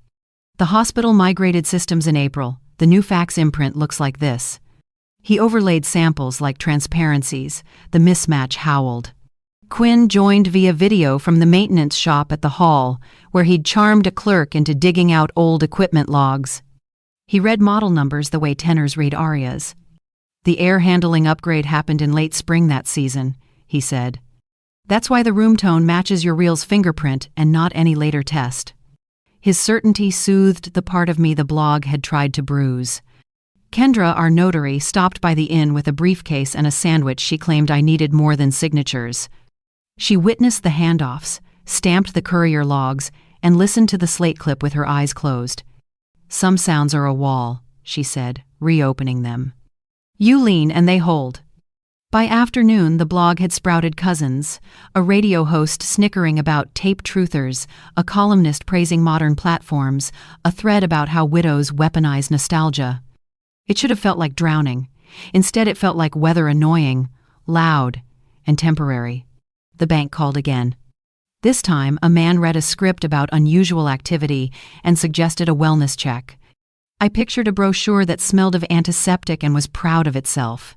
The hospital migrated systems in April. The new fax imprint looks like this. He overlaid samples like transparencies. The mismatch howled. Quinn joined via video from the maintenance shop at the hall, where he'd charmed a clerk into digging out old equipment logs. He read model numbers the way tenors read arias. The air handling upgrade happened in late spring that season, he said. That's why the room tone matches your reel's fingerprint and not any later test. His certainty soothed the part of me the blog had tried to bruise. Kendra, our notary, stopped by the inn with a briefcase and a sandwich she claimed I needed more than signatures. She witnessed the handoffs, stamped the courier logs, and listened to the Slate clip with her eyes closed. Some sounds are a wall, she said, reopening them. You lean and they hold. By afternoon, the blog had sprouted cousins, a radio host snickering about tape truthers, a columnist praising modern platforms, a thread about how widows weaponize nostalgia. It should have felt like drowning. Instead, it felt like weather annoying, loud, and temporary. The bank called again. This time, a man read a script about unusual activity and suggested a wellness check. I pictured a brochure that smelled of antiseptic and was proud of itself.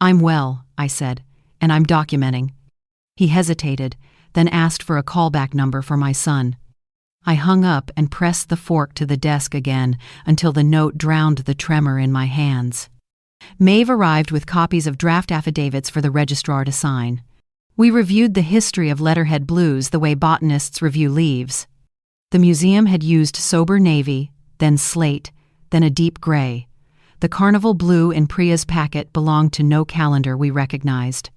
I'm well, I said, and I'm documenting. He hesitated, then asked for a callback number for my son. I hung up and pressed the fork to the desk again until the note drowned the tremor in my hands. Maeve arrived with copies of draft affidavits for the registrar to sign. We reviewed the history of letterhead blues the way botanists review leaves. The museum had used sober navy, then slate, then a deep gray. The carnival blue in Priya's packet belonged to no calendar we recognized.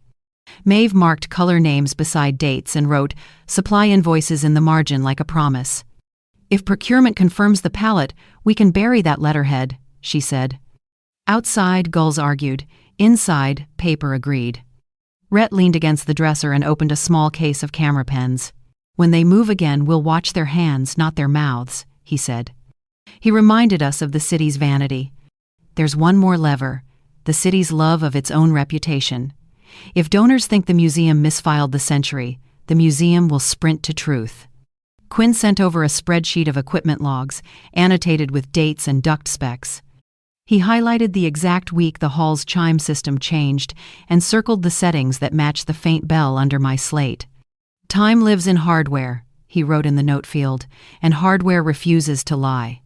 Maeve marked color names beside dates and wrote, "Supply invoices" in the margin like a promise. "If procurement confirms the pallet, we can bury that letterhead," she said. Outside, gulls argued. Inside, paper agreed. Rhett leaned against the dresser and opened a small case of camera pens. "When they move again, we'll watch their hands, not their mouths," he said. He reminded us of the city's vanity. There's one more lever, the city's love of its own reputation. If donors think the museum misfiled the century, the museum will sprint to truth. Quinn sent over a spreadsheet of equipment logs, annotated with dates and duct specs. He highlighted the exact week the hall's chime system changed and circled the settings that matched the faint bell under my slate. "Time lives in hardware," he wrote in the note field, "and hardware refuses to lie."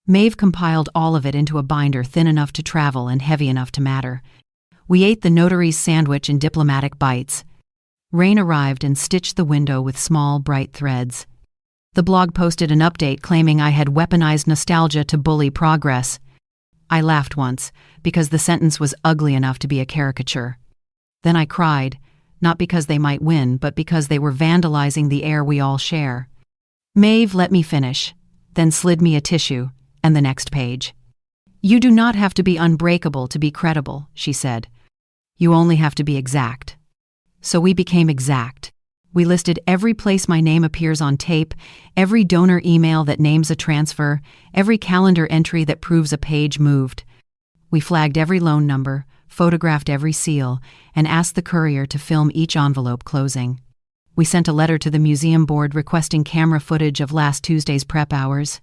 Maeve compiled all of it into a binder thin enough to travel and heavy enough to matter. We ate the notary's sandwich in diplomatic bites. Rain arrived and stitched the window with small, bright threads. The blog posted an update claiming I had weaponized nostalgia to bully progress. I laughed once, because the sentence was ugly enough to be a caricature. Then I cried, not because they might win, but because they were vandalizing the air we all share. Maeve let me finish, then slid me a tissue, and the next page. "You do not have to be unbreakable to be credible," she said. "You only have to be exact." So we became exact. We listed every place my name appears on tape, every donor email that names a transfer, every calendar entry that proves a page moved. We flagged every loan number, photographed every seal, and asked the courier to film each envelope closing. We sent a letter to the museum board requesting camera footage of last Tuesday's prep hours.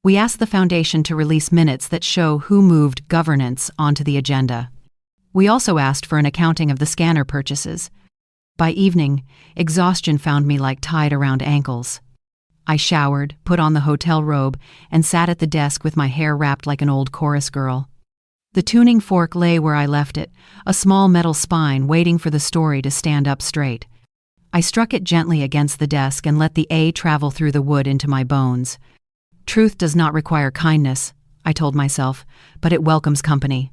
We asked the foundation to release minutes that show who moved governance onto the agenda. We also asked for an accounting of the scanner purchases. By evening, exhaustion found me like tied around ankles. I showered, put on the hotel robe, and sat at the desk with my hair wrapped like an old chorus girl. The tuning fork lay where I left it, a small metal spine waiting for the story to stand up straight. I struck it gently against the desk and let the A travel through the wood into my bones. Truth does not require kindness, I told myself, but it welcomes company.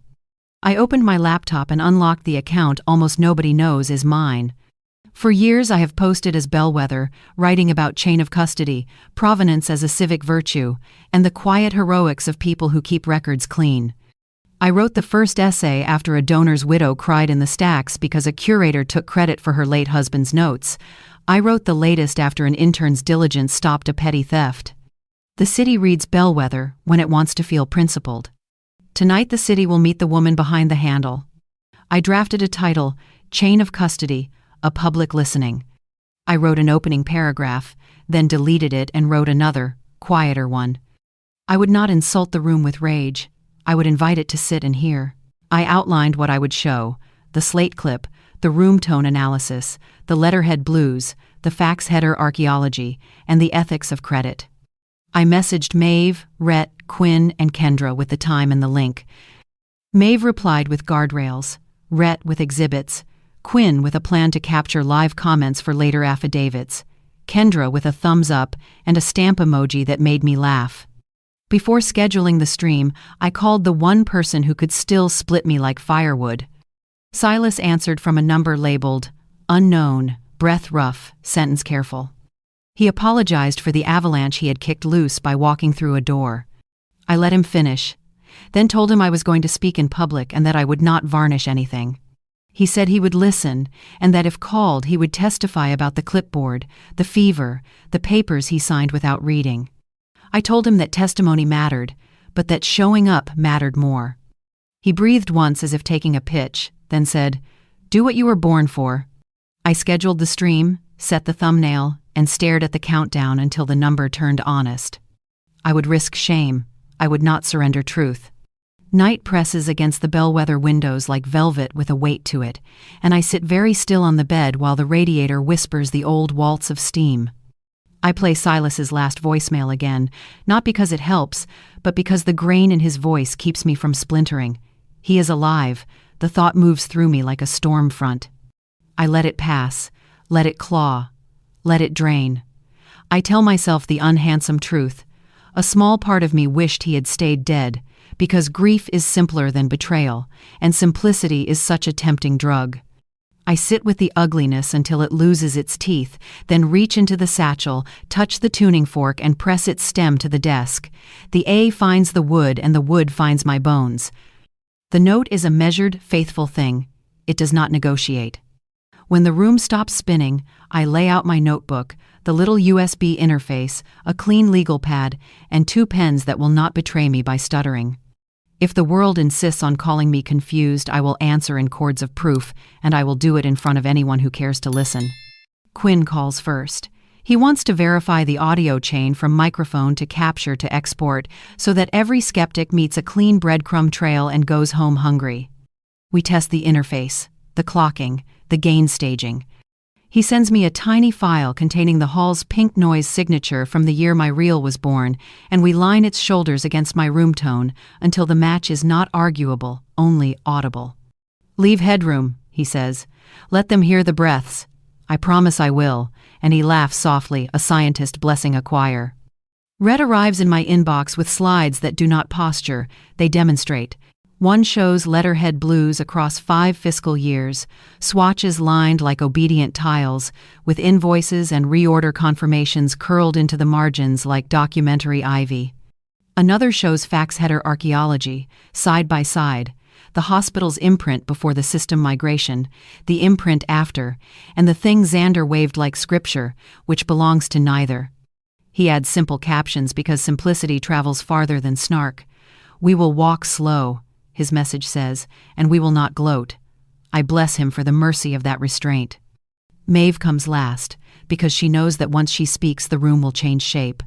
I opened my laptop and unlocked the account almost nobody knows is mine. For years I have posted as bellwether, writing about chain of custody, provenance as a civic virtue, and the quiet heroics of people who keep records clean. I wrote the first essay after a donor's widow cried in the stacks because a curator took credit for her late husband's notes. I wrote the latest after an intern's diligence stopped a petty theft. The city reads bellwether when it wants to feel principled. Tonight the city will meet the woman behind the handle. I drafted a title, Chain of Custody, a Public Listening. I wrote an opening paragraph, then deleted it and wrote another, quieter one. I would not insult the room with rage. I would invite it to sit and hear. I outlined what I would show, the slate clip, the room tone analysis, the letterhead blues, the fax header archaeology, and the ethics of credit. I messaged Maeve, Rhett, Quinn, and Kendra with the time and the link. Maeve replied with guardrails, Rhett with exhibits, Quinn with a plan to capture live comments for later affidavits, Kendra with a thumbs up and a stamp emoji that made me laugh. Before scheduling the stream, I called the one person who could still split me like firewood. Silas answered from a number labeled, unknown, breath rough, sentence careful. He apologized for the avalanche he had kicked loose by walking through a door. I let him finish, then told him I was going to speak in public and that I would not varnish anything. He said he would listen, and that if called he would testify about the clipboard, the fever, the papers he signed without reading. I told him that testimony mattered, but that showing up mattered more. He breathed once as if taking a pitch, then said, "Do what you were born for." I scheduled the stream, set the thumbnail, and stared at the countdown until the number turned honest. I would risk shame. I would not surrender truth. Night presses against the bellwether windows like velvet with a weight to it, and I sit very still on the bed while the radiator whispers the old waltz of steam. I play Silas's last voicemail again, not because it helps, but because the grain in his voice keeps me from splintering. He is alive. The thought moves through me like a storm front. I let it pass, let it claw, let it drain. I tell myself the unhandsome truth. A small part of me wished he had stayed dead, because grief is simpler than betrayal, and simplicity is such a tempting drug. I sit with the ugliness until it loses its teeth, then reach into the satchel, touch the tuning fork, and press its stem to the desk. The A finds the wood, and the wood finds my bones. The note is a measured, faithful thing. It does not negotiate. When the room stops spinning, I lay out my notebook, the little USB interface, a clean legal pad, and 2 pens that will not betray me by stuttering. If the world insists on calling me confused, I will answer in chords of proof, and I will do it in front of anyone who cares to listen. Quinn calls first. He wants to verify the audio chain from microphone to capture to export so that every skeptic meets a clean breadcrumb trail and goes home hungry. We test the interface, the clocking, the gain staging. He sends me a tiny file containing the hall's pink noise signature from the year my reel was born, and we line its shoulders against my room tone until the match is not arguable, only audible. "Leave headroom," he says. "Let them hear the breaths." I promise I will, and he laughs softly, a scientist blessing a choir. Red arrives in my inbox with slides that do not posture, they demonstrate. One shows letterhead blues across 5 fiscal years, swatches lined like obedient tiles, with invoices and reorder confirmations curled into the margins like documentary ivy. Another shows fax header archaeology, side by side, the hospital's imprint before the system migration, the imprint after, and the thing Xander waved like scripture, which belongs to neither. He adds simple captions because simplicity travels farther than snark. "We will walk slow," his message says, "and we will not gloat." I bless him for the mercy of that restraint. Maeve comes last, because she knows that once she speaks the room will change shape.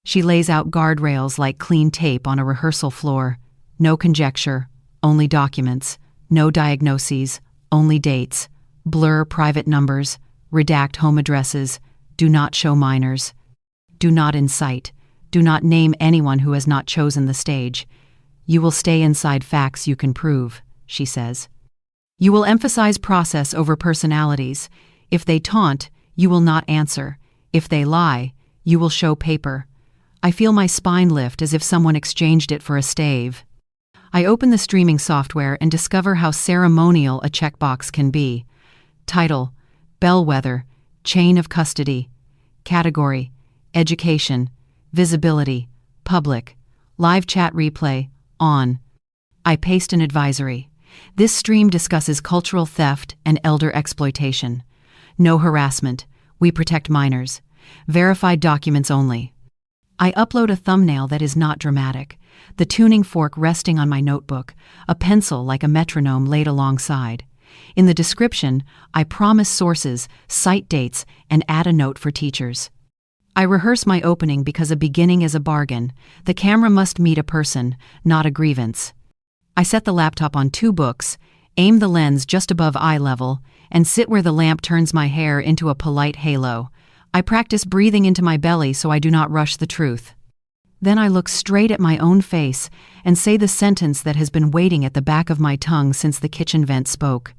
She lays out guardrails like clean tape on a rehearsal floor. No conjecture, only documents. No diagnoses, only dates. Blur private numbers, redact home addresses, do not show minors. Do not incite, do not name anyone who has not chosen the stage. You will stay inside facts you can prove, she says. You will emphasize process over personalities. If they taunt, you will not answer. If they lie, you will show paper. I feel my spine lift as if someone exchanged it for a stave. I open the streaming software and discover how ceremonial a checkbox can be. Title: Bellwether, Chain of Custody. Category: Education. Visibility: Public. Live chat replay: On. I paste an advisory. This stream discusses cultural theft and elder exploitation. No harassment. We protect minors. Verified documents only. I upload a thumbnail that is not dramatic. The tuning fork resting on my notebook, a pencil like a metronome laid alongside. In the description, I promise sources, cite dates, and add a note for teachers. I rehearse my opening because a beginning is a bargain. The camera must meet a person, not a grievance. I set the laptop on 2 books, aim the lens just above eye level, and sit where the lamp turns my hair into a polite halo. I practice breathing into my belly so I do not rush the truth. Then I look straight at my own face and say the sentence that has been waiting at the back of my tongue since the kitchen vent spoke.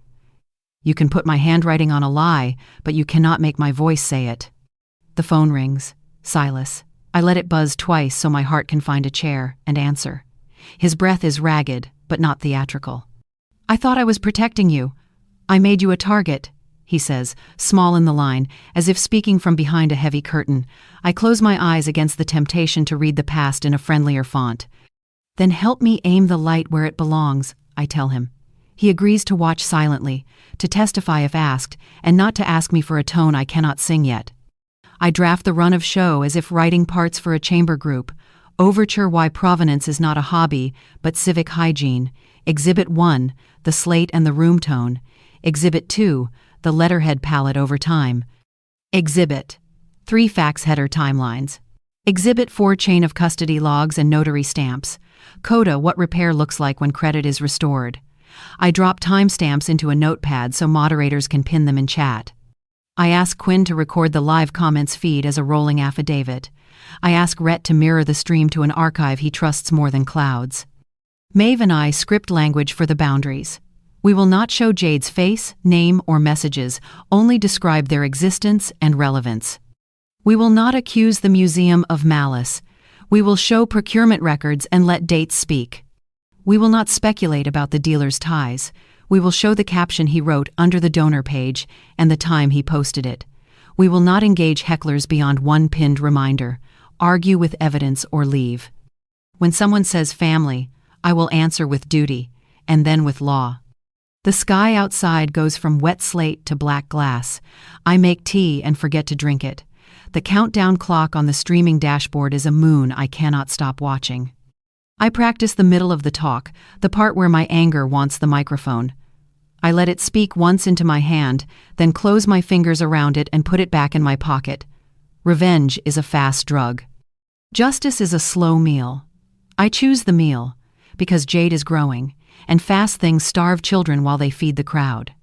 You can put my handwriting on a lie, but you cannot make my voice say it. The phone rings. Silas. I let it buzz twice so my heart can find a chair and answer. His breath is ragged, but not theatrical. I thought I was protecting you. I made you a target, he says, small in the line, as if speaking from behind a heavy curtain. I close my eyes against the temptation to read the past in a friendlier font. Then help me aim the light where it belongs, I tell him. He agrees to watch silently, to testify if asked, and not to ask me for a tone I cannot sing yet. I draft the run of show as if writing parts for a chamber group. Overture: Why Provenance is Not a Hobby, but Civic Hygiene. Exhibit 1, the slate and the room tone. Exhibit 2, the letterhead palette over time. Exhibit 3, fax header timelines. Exhibit 4, chain of custody logs and notary stamps. Coda: What repair looks like when credit is restored. I drop timestamps into a notepad so moderators can pin them in chat. I ask Quinn to record the live comments feed as a rolling affidavit. I ask Rhett to mirror the stream to an archive he trusts more than clouds. Maeve and I script language for the boundaries. We will not show Jade's face, name, or messages, only describe their existence and relevance. We will not accuse the museum of malice. We will show procurement records and let dates speak. We will not speculate about the dealer's ties. We will show the caption he wrote under the donor page and the time he posted it. We will not engage hecklers beyond one pinned reminder, argue with evidence, or leave. When someone says family, I will answer with duty, and then with law. The sky outside goes from wet slate to black glass. I make tea and forget to drink it. The countdown clock on the streaming dashboard is a moon I cannot stop watching. I practice the middle of the talk, the part where my anger wants the microphone. I let it speak once into my hand, then close my fingers around it and put it back in my pocket. Revenge is a fast drug. Justice is a slow meal. I choose the meal, because Jade is growing, and fast things starve children while they feed the crowd.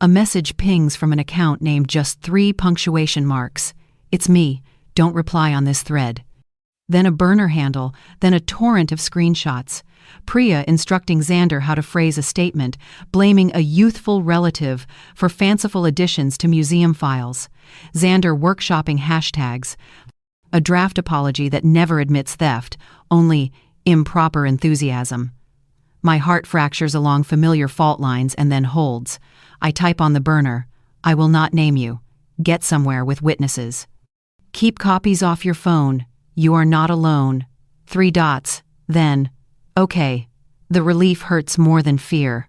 A message pings from an account named just 3 punctuation marks. It's me, don't reply on this thread. Then a burner handle, then a torrent of screenshots. Priya instructing Xander how to phrase a statement, blaming a youthful relative for fanciful additions to museum files. Xander workshopping hashtags. A draft apology that never admits theft, only improper enthusiasm. My heart fractures along familiar fault lines and then holds. I type on the burner, I will not name you. Get somewhere with witnesses. Keep copies off your phone. You are not alone. 3 dots. Then, okay. The relief hurts more than fear.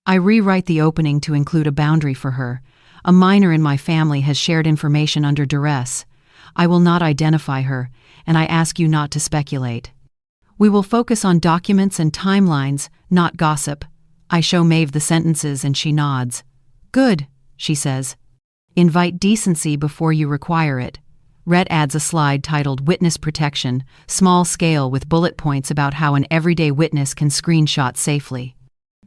I rewrite the opening to include a boundary for her. A minor in my family has shared information under duress. I will not identify her, and I ask you not to speculate. We will focus on documents and timelines, not gossip. I show Maeve the sentences and she nods. Good, she says. Invite decency before you require it. Rhett adds a slide titled Witness Protection, small scale with bullet points about how an everyday witness can screenshot safely.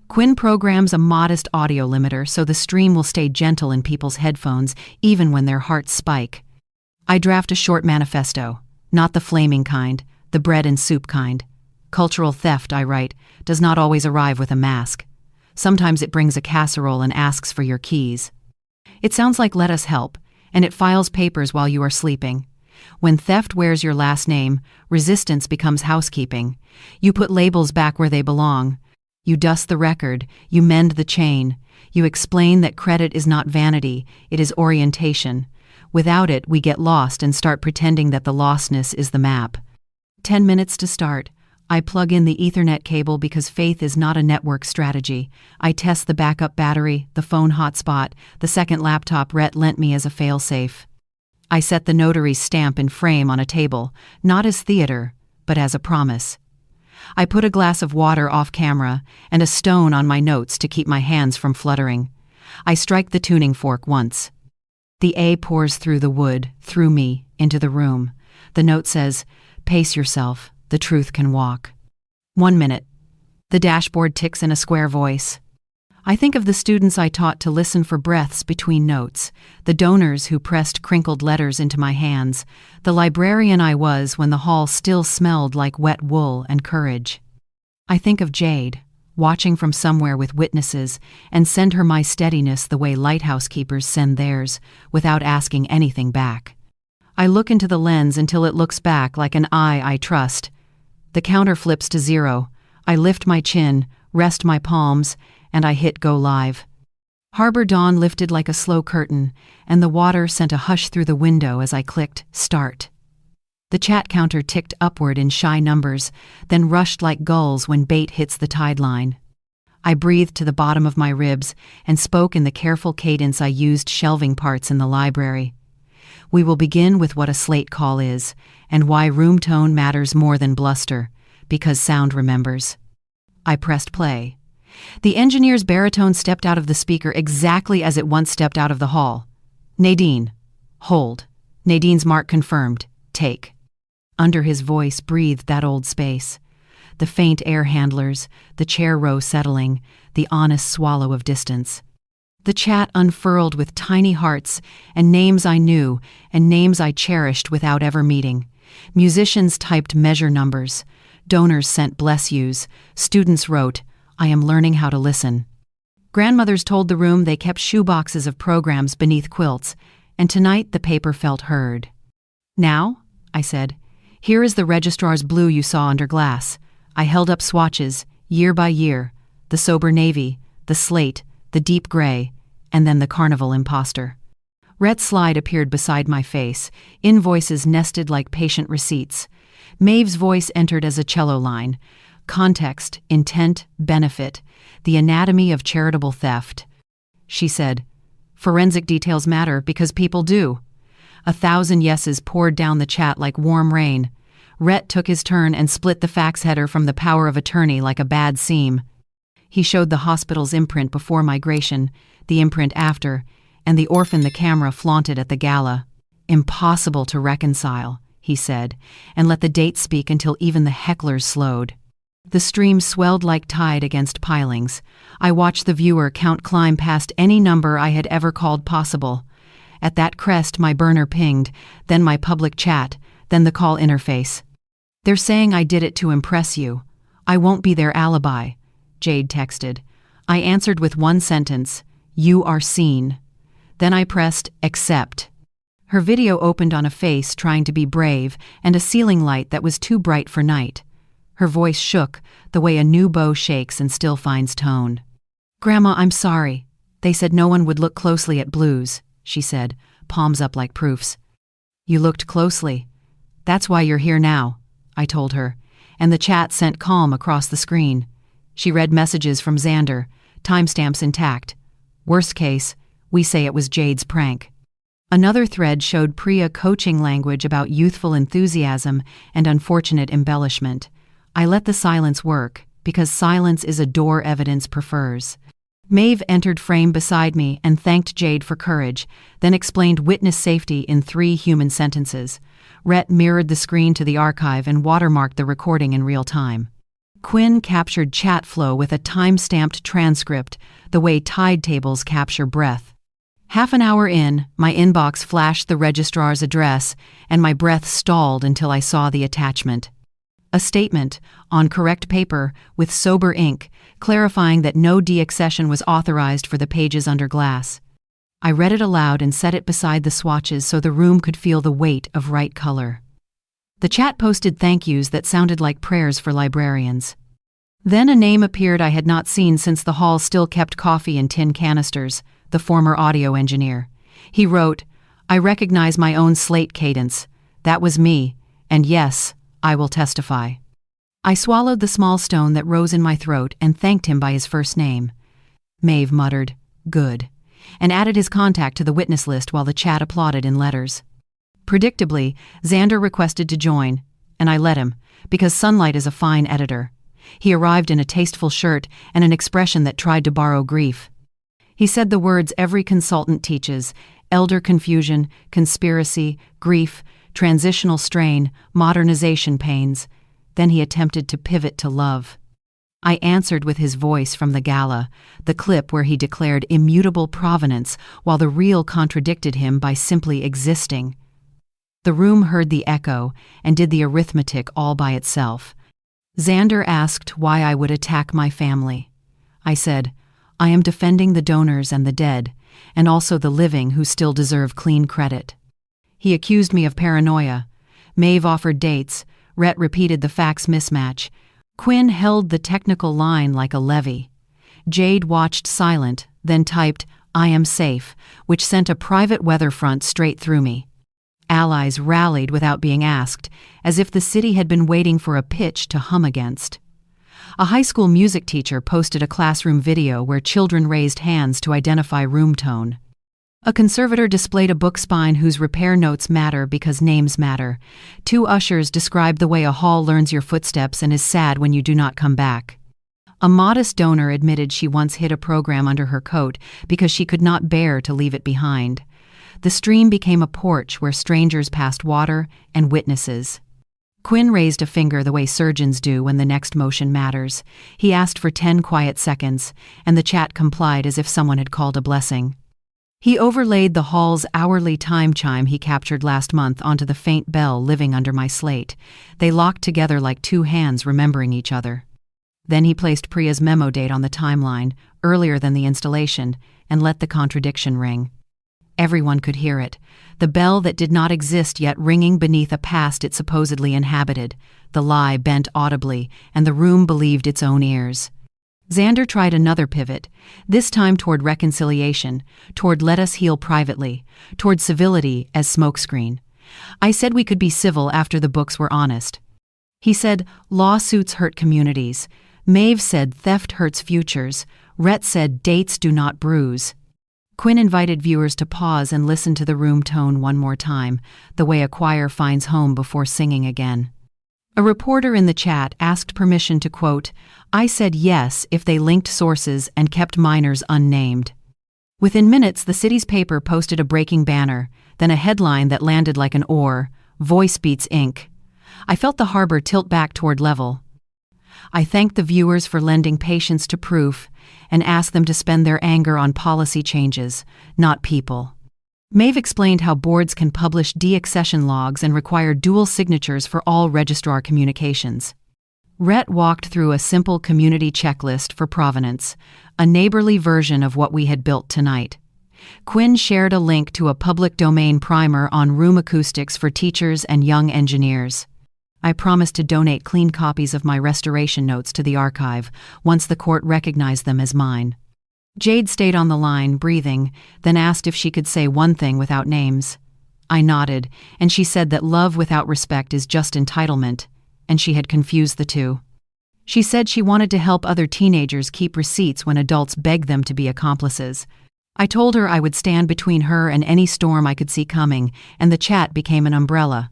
Quinn programs a modest audio limiter so the stream will stay gentle in people's headphones even when their hearts spike. I draft a short manifesto, not the flaming kind, the bread and soup kind. Cultural theft, I write, does not always arrive with a mask. Sometimes it brings a casserole and asks for your keys. It sounds like let us help, and it files papers while you are sleeping. When theft wears your last name, resistance becomes housekeeping. You put labels back where they belong. You dust the record, you mend the chain. You explain that credit is not vanity, it is orientation. Without it, we get lost and start pretending that the lostness is the map. 10 minutes to start. I plug in the Ethernet cable because faith is not a network strategy. I test the backup battery, the phone hotspot, the second laptop Rhett lent me as a failsafe. I set the notary's stamp in frame on a table, not as theater, but as a promise. I put a glass of water off camera and a stone on my notes to keep my hands from fluttering. I strike the tuning fork once. The A pours through the wood, through me, into the room. The note says, pace yourself, the truth can walk. 1 minute. The dashboard ticks in a square voice. I think of the students I taught to listen for breaths between notes, the donors who pressed crinkled letters into my hands, the librarian I was when the hall still smelled like wet wool and courage. I think of Jade, watching from somewhere with witnesses, and send her my steadiness the way lighthouse keepers send theirs, without asking anything back. I look into the lens until it looks back like an eye I trust. The counter flips to 0. I lift my chin, rest my palms, and I hit go live. Harbor dawn lifted like a slow curtain, and the water sent a hush through the window as I clicked start. The chat counter ticked upward in shy numbers, then rushed like gulls when bait hits the tide line. I breathed to the bottom of my ribs and spoke in the careful cadence I used shelving parts in the library. We will begin with what a slate call is, and why room tone matters more than bluster, because sound remembers. I pressed play. The engineer's baritone stepped out of the speaker exactly as it once stepped out of the hall. Nadine. Hold. Nadine's mark confirmed. Take. Under his voice breathed that old space. The faint air handlers, the chair row settling, the honest swallow of distance. The chat unfurled with tiny hearts and names I knew and names I cherished without ever meeting. Musicians typed measure numbers. Donors sent bless yous. Students wrote, I am learning how to listen. Grandmothers told the room they kept shoeboxes of programs beneath quilts, and tonight the paper felt heard. Now, I said, here is the registrar's blue you saw under glass. I held up swatches, year by year, the sober navy, the the slate, the deep gray, and then the carnival imposter. Rhett's slide appeared beside my face, invoices nested like patient receipts. Maeve's voice entered as a cello line. Context, intent, benefit, the anatomy of charitable theft. She said, "Forensic details matter because people do." 1,000 yeses poured down the chat like warm rain. Rhett took his turn and split the fax header from the power of attorney like a bad seam. He showed the hospital's imprint before migration, the imprint after, and the orphan the camera flaunted at the gala. "Impossible to reconcile," he said, and let the date speak until even the hecklers slowed. The stream swelled like tide against pilings. I watched the viewer count climb past any number I had ever called possible. At that crest, my burner pinged, then my public chat, then the call interface. "They're saying I did it to impress you. I won't be their alibi," Jade texted. I answered with one sentence, "You are seen." Then I pressed accept. Her video opened on a face trying to be brave and a ceiling light that was too bright for night. Her voice shook, the way a new bow shakes and still finds tone. "Grandma, I'm sorry. They said no one would look closely at blues," she said, palms up like proofs. "You looked closely. That's why you're here now," I told her, and the chat sent calm across the screen. She read messages from Xander, timestamps intact. Worst case, we say it was Jade's prank. Another thread showed Priya coaching language about youthful enthusiasm and unfortunate embellishment. I let the silence work, because silence is a door evidence prefers. Maeve entered frame beside me and thanked Jade for courage, then explained witness safety in 3 human sentences. Rhett mirrored the screen to the archive and watermarked the recording in real time. Quinn captured chat flow with a time-stamped transcript, the way tide tables capture breath. Half an hour in, my inbox flashed the registrar's address, and my breath stalled until I saw the attachment. A statement, on correct paper, with sober ink, clarifying that no deaccession was authorized for the pages under glass. I read it aloud and set it beside the swatches so the room could feel the weight of right color. The chat posted thank yous that sounded like prayers for librarians. Then a name appeared I had not seen since the hall still kept coffee in tin canisters, the former audio engineer. He wrote, "I recognize my own slate cadence. That was me, and yes, I will testify." I swallowed the small stone that rose in my throat and thanked him by his first name. Maeve muttered, "Good," and added his contact to the witness list while the chat applauded in letters. Predictably, Xander requested to join, and I let him, because Sunlight is a fine editor. He arrived in a tasteful shirt and an expression that tried to borrow grief. He said the words every consultant teaches: elder confusion, conspiracy, grief, transitional strain, modernization pains. Then he attempted to pivot to love. I answered with his voice from the Gala, the clip where he declared immutable provenance while the real contradicted him by simply existing. The room heard the echo and did the arithmetic all by itself. Xander asked why I would attack my family. I said, I am defending the donors and the dead, and also the living who still deserve clean credit. He accused me of paranoia. Maeve offered dates. Rhett repeated the facts mismatch. Quinn held the technical line like a levee. Jade watched silent, then typed, I am safe, which sent a private weather front straight through me. Allies rallied without being asked, as if the city had been waiting for a pitch to hum against. A high school music teacher posted a classroom video where children raised hands to identify room tone. A conservator displayed a book spine whose repair notes matter because names matter. 2 ushers described the way a hall learns your footsteps and is sad when you do not come back. A modest donor admitted she once hid a program under her coat because she could not bear to leave it behind. The stream became a porch where strangers passed water and witnesses. Quinn raised a finger the way surgeons do when the next motion matters. He asked for 10 quiet seconds, and the chat complied as if someone had called a blessing. He overlaid the hall's hourly time chime he captured last month onto the faint bell living under my slate. They locked together like 2 hands remembering each other. Then he placed Priya's memo date on the timeline, earlier than the installation, and let the contradiction ring. Everyone could hear it, the bell that did not exist yet ringing beneath a past it supposedly inhabited. The lie bent audibly, and the room believed its own ears. Xander tried another pivot, this time toward reconciliation, toward let us heal privately, toward civility as smokescreen. I said we could be civil after the books were honest. He said, lawsuits hurt communities. Maeve said theft hurts futures. Rhett said dates do not bruise. Quinn invited viewers to pause and listen to the room tone one more time, the way a choir finds home before singing again. A reporter in the chat asked permission to quote, I said yes if they linked sources and kept minors unnamed. Within minutes, the city's paper posted a breaking banner, then a headline that landed like an oar, Voice Beats Inc. I felt the harbor tilt back toward level. I thanked the viewers for lending patience to proof and asked them to spend their anger on policy changes, not people. Maeve explained how boards can publish deaccession logs and require dual signatures for all registrar communications. Rhett walked through a simple community checklist for provenance, a neighborly version of what we had built tonight. Quinn shared a link to a public domain primer on room acoustics for teachers and young engineers. I promised to donate clean copies of my restoration notes to the archive once the court recognized them as mine. Jade stayed on the line, breathing, then asked if she could say one thing without names. I nodded, and she said that love without respect is just entitlement, and she had confused the two. She said she wanted to help other teenagers keep receipts when adults begged them to be accomplices. I told her I would stand between her and any storm I could see coming, and the chat became an umbrella.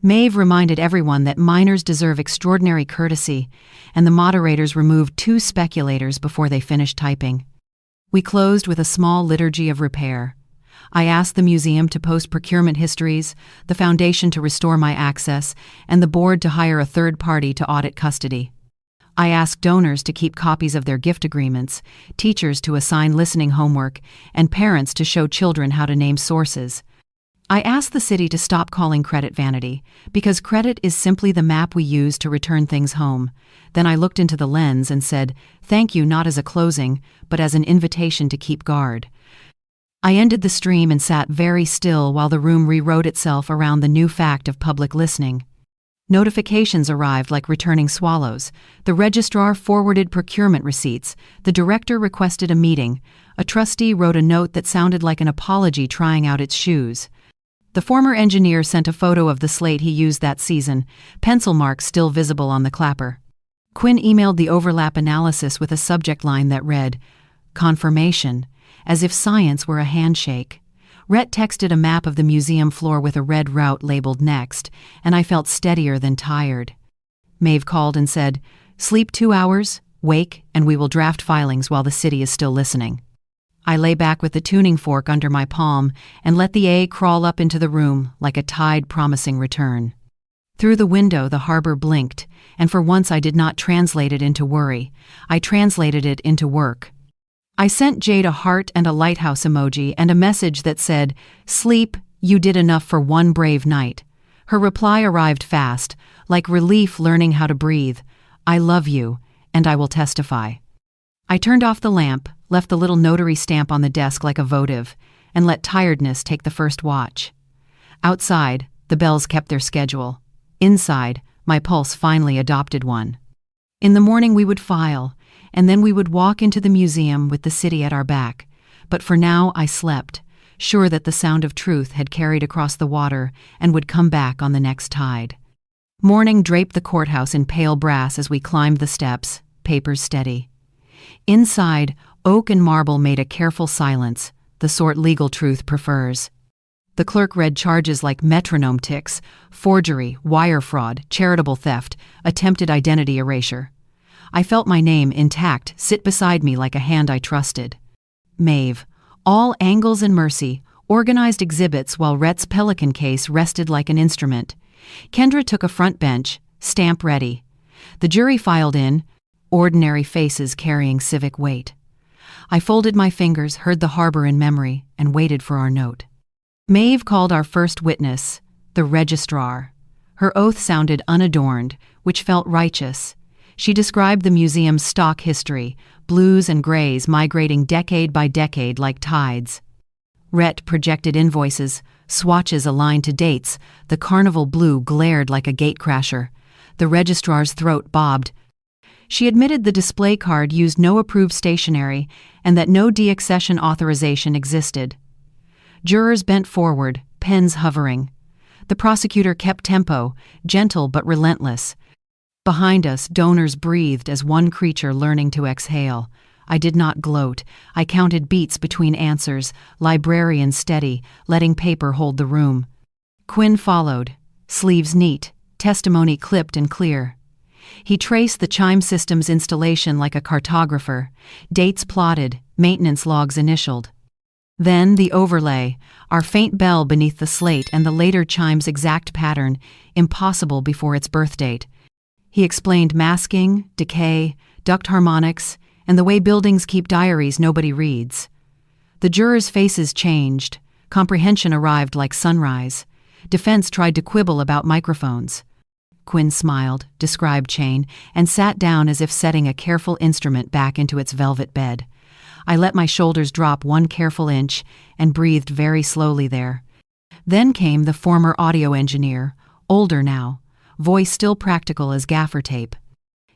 Maeve reminded everyone that minors deserve extraordinary courtesy, and the moderators removed 2 speculators before they finished typing. We closed with a small liturgy of repair. I asked the museum to post procurement histories, the foundation to restore my access, and the board to hire a third party to audit custody. I asked donors to keep copies of their gift agreements, teachers to assign listening homework, and parents to show children how to name sources. I asked the city to stop calling credit vanity, because credit is simply the map we use to return things home. Then I looked into the lens and said, thank you not as a closing, but as an invitation to keep guard. I ended the stream and sat very still while the room rewrote itself around the new fact of public listening. Notifications arrived like returning swallows. The registrar forwarded procurement receipts. The director requested a meeting. A trustee wrote a note that sounded like an apology trying out its shoes. The former engineer sent a photo of the slate he used that season, pencil marks still visible on the clapper. Quinn emailed the overlap analysis with a subject line that read, confirmation, as if science were a handshake. Rhett texted a map of the museum floor with a red route labeled next, and I felt steadier than tired. Maeve called and said, sleep 2 hours, wake, and we will draft filings while the city is still listening. I lay back with the tuning fork under my palm and let the A crawl up into the room like a tide promising return. Through the window the harbor blinked, and for once I did not translate it into worry. I translated it into work. I sent Jade a heart and a lighthouse emoji and a message that said, sleep, you did enough for one brave night. Her reply arrived fast, like relief learning how to breathe. I love you, and I will testify. I turned off the lamp, left the little notary stamp on the desk like a votive, and let tiredness take the first watch. Outside, the bells kept their schedule. Inside, my pulse finally adopted one. In the morning we would file, and then we would walk into the museum with the city at our back. But for now I slept, sure that the sound of truth had carried across the water and would come back on the next tide. Morning draped the courthouse in pale brass as we climbed the steps, papers steady. Inside, oak and marble made a careful silence, the sort legal truth prefers. The clerk read charges like metronome ticks, forgery, wire fraud, charitable theft, attempted identity erasure. I felt my name, intact, sit beside me like a hand I trusted. Maeve, all angles and mercy, organized exhibits while Rhett's pelican case rested like an instrument. Kendra took a front bench, stamp ready. The jury filed in, ordinary faces carrying civic weight. I folded my fingers, heard the harbor in memory, and waited for our note. Maeve called our first witness, the registrar. Her oath sounded unadorned, which felt righteous. She described the museum's stock history, blues and grays migrating decade by decade like tides. Rhett projected invoices, swatches aligned to dates. The carnival blue glared like a gatecrasher. The registrar's throat bobbed. She admitted the display card used no approved stationery and that no deaccession authorization existed. Jurors bent forward, pens hovering. The prosecutor kept tempo, gentle but relentless. Behind us, donors breathed as one creature learning to exhale. I did not gloat. I counted beats between answers, librarian steady, letting paper hold the room. Quinn followed, sleeves neat, testimony clipped and clear. He traced the chime system's installation like a cartographer, dates plotted, maintenance logs initialed. Then the overlay, our faint bell beneath the slate and the later chime's exact pattern, impossible before its birth date. He explained masking, decay, duct harmonics, and the way buildings keep diaries nobody reads. The jurors' faces changed. Comprehension arrived like sunrise. Defense tried to quibble about microphones. Quinn smiled, described chain, and sat down as if setting a careful instrument back into its velvet bed. I let my shoulders drop one careful inch and breathed very slowly there. Then came the former audio engineer, older now, voice still practical as gaffer tape.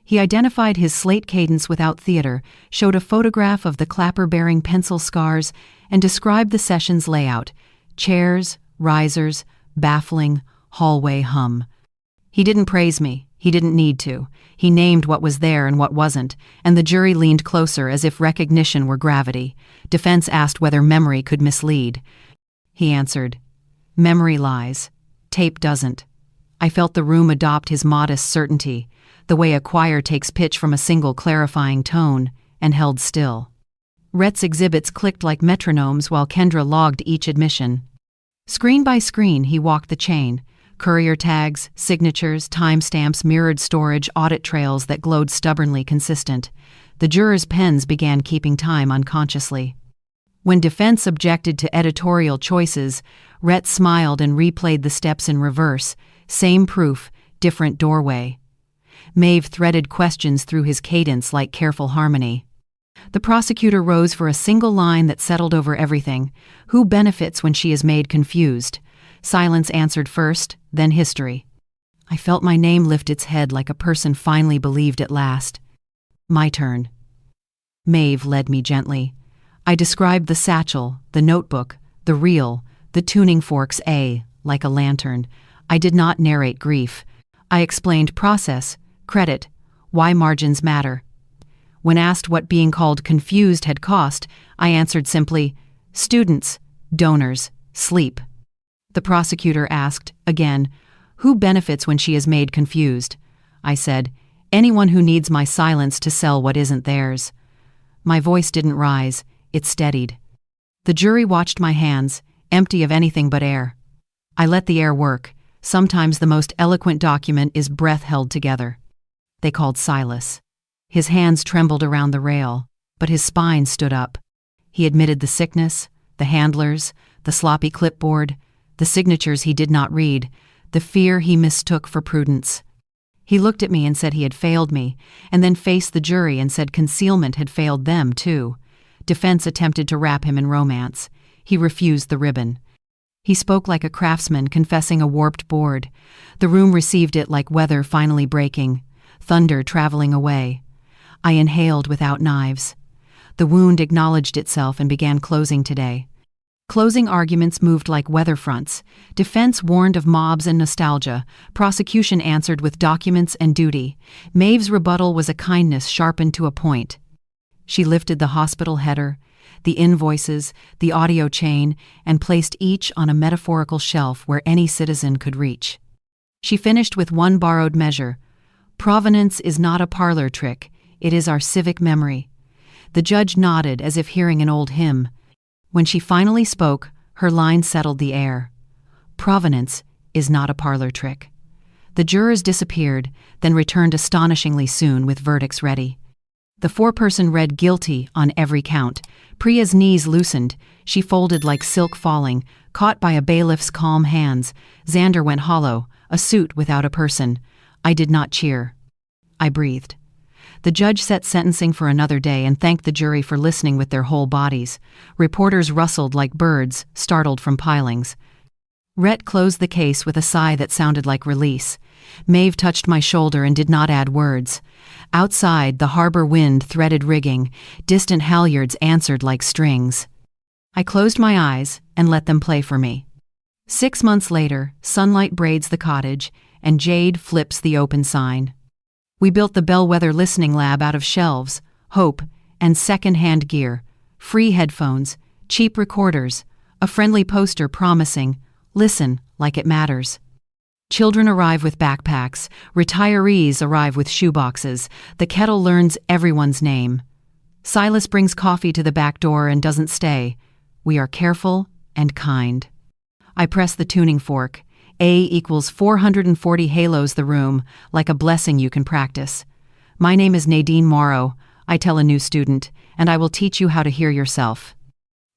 He identified his slate cadence without theater, showed a photograph of the clapper-bearing pencil scars, and described the session's layout: chairs, risers, baffling, hallway hum. He didn't praise me. He didn't need to. He named what was there and what wasn't, and the jury leaned closer as if recognition were gravity. Defense asked whether memory could mislead. He answered, "Memory lies. Tape doesn't." I felt the room adopt his modest certainty, the way a choir takes pitch from a single clarifying tone, and held still. Rhett's exhibits clicked like metronomes while Kendra logged each admission. Screen by screen, he walked the chain. Courier tags, signatures, timestamps, mirrored storage, audit trails that glowed stubbornly consistent. The jurors' pens began keeping time unconsciously. When defense objected to editorial choices, Rhett smiled and replayed the steps in reverse. Same proof, different doorway. Maeve threaded questions through his cadence like careful harmony. The prosecutor rose for a single line that settled over everything. Who benefits when she is made confused? Silence answered first, then history. I felt my name lift its head like a person finally believed at last. My turn. Maeve led me gently. I described the satchel, the notebook, the reel, the tuning forks like a lantern. I did not narrate grief. I explained process, credit, why margins matter. When asked what being called confused had cost, I answered simply, students, donors, sleep. The prosecutor asked, again, who benefits when she is made confused? I said, anyone who needs my silence to sell what isn't theirs. My voice didn't rise, it steadied. The jury watched my hands, empty of anything but air. I let the air work. Sometimes the most eloquent document is breath held together. They called Silas. His hands trembled around the rail, but his spine stood up. He admitted the sickness, the handlers, the sloppy clipboard, the signatures he did not read, the fear he mistook for prudence. He looked at me and said he had failed me, and then faced the jury and said concealment had failed them too. Defense attempted to wrap him in romance. He refused the ribbon. He spoke like a craftsman confessing a warped board. The room received it like weather finally breaking, thunder traveling away. I inhaled without knives. The wound acknowledged itself and began closing today. Closing arguments moved like weather fronts. Defense warned of mobs and nostalgia. Prosecution answered with documents and duty. Maeve's rebuttal was a kindness sharpened to a point. She lifted the hospital header, the invoices, the audio chain, and placed each on a metaphorical shelf where any citizen could reach. She finished with one borrowed measure. Provenance is not a parlor trick. It is our civic memory. The judge nodded as if hearing an old hymn. When she finally spoke, her line settled the air. Provenance is not a parlor trick. The jurors disappeared, then returned astonishingly soon with verdicts ready. The foreperson read guilty on every count. Priya's knees loosened. She folded like silk falling, caught by a bailiff's calm hands. Xander went hollow, a suit without a person. I did not cheer. I breathed. The judge set sentencing for another day and thanked the jury for listening with their whole bodies. Reporters rustled like birds, startled from pilings. Rhett closed the case with a sigh that sounded like release. Maeve touched my shoulder and did not add words. Outside, the harbor wind threaded rigging. Distant halyards answered like strings. I closed my eyes and let them play for me. 6 months later, sunlight braids the cottage, and Jade flips the open sign. We built the Bellwether Listening Lab out of shelves, hope, and second-hand gear, free headphones, cheap recorders, a friendly poster promising, "Listen like it matters." Children arrive with backpacks, retirees arrive with shoeboxes, the kettle learns everyone's name. Silas brings coffee to the back door and doesn't stay. We are careful and kind. I press the tuning fork. A equals 440 halos the room, like a blessing you can practice. My name is Nadine Morrow, I tell a new student, and I will teach you how to hear yourself.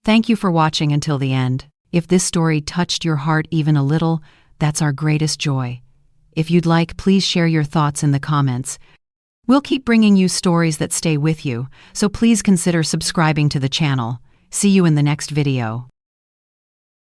Thank you for watching until the end. If this story touched your heart even a little, that's our greatest joy. If you'd like, please share your thoughts in the comments. We'll keep bringing you stories that stay with you, so please consider subscribing to the channel. See you in the next video.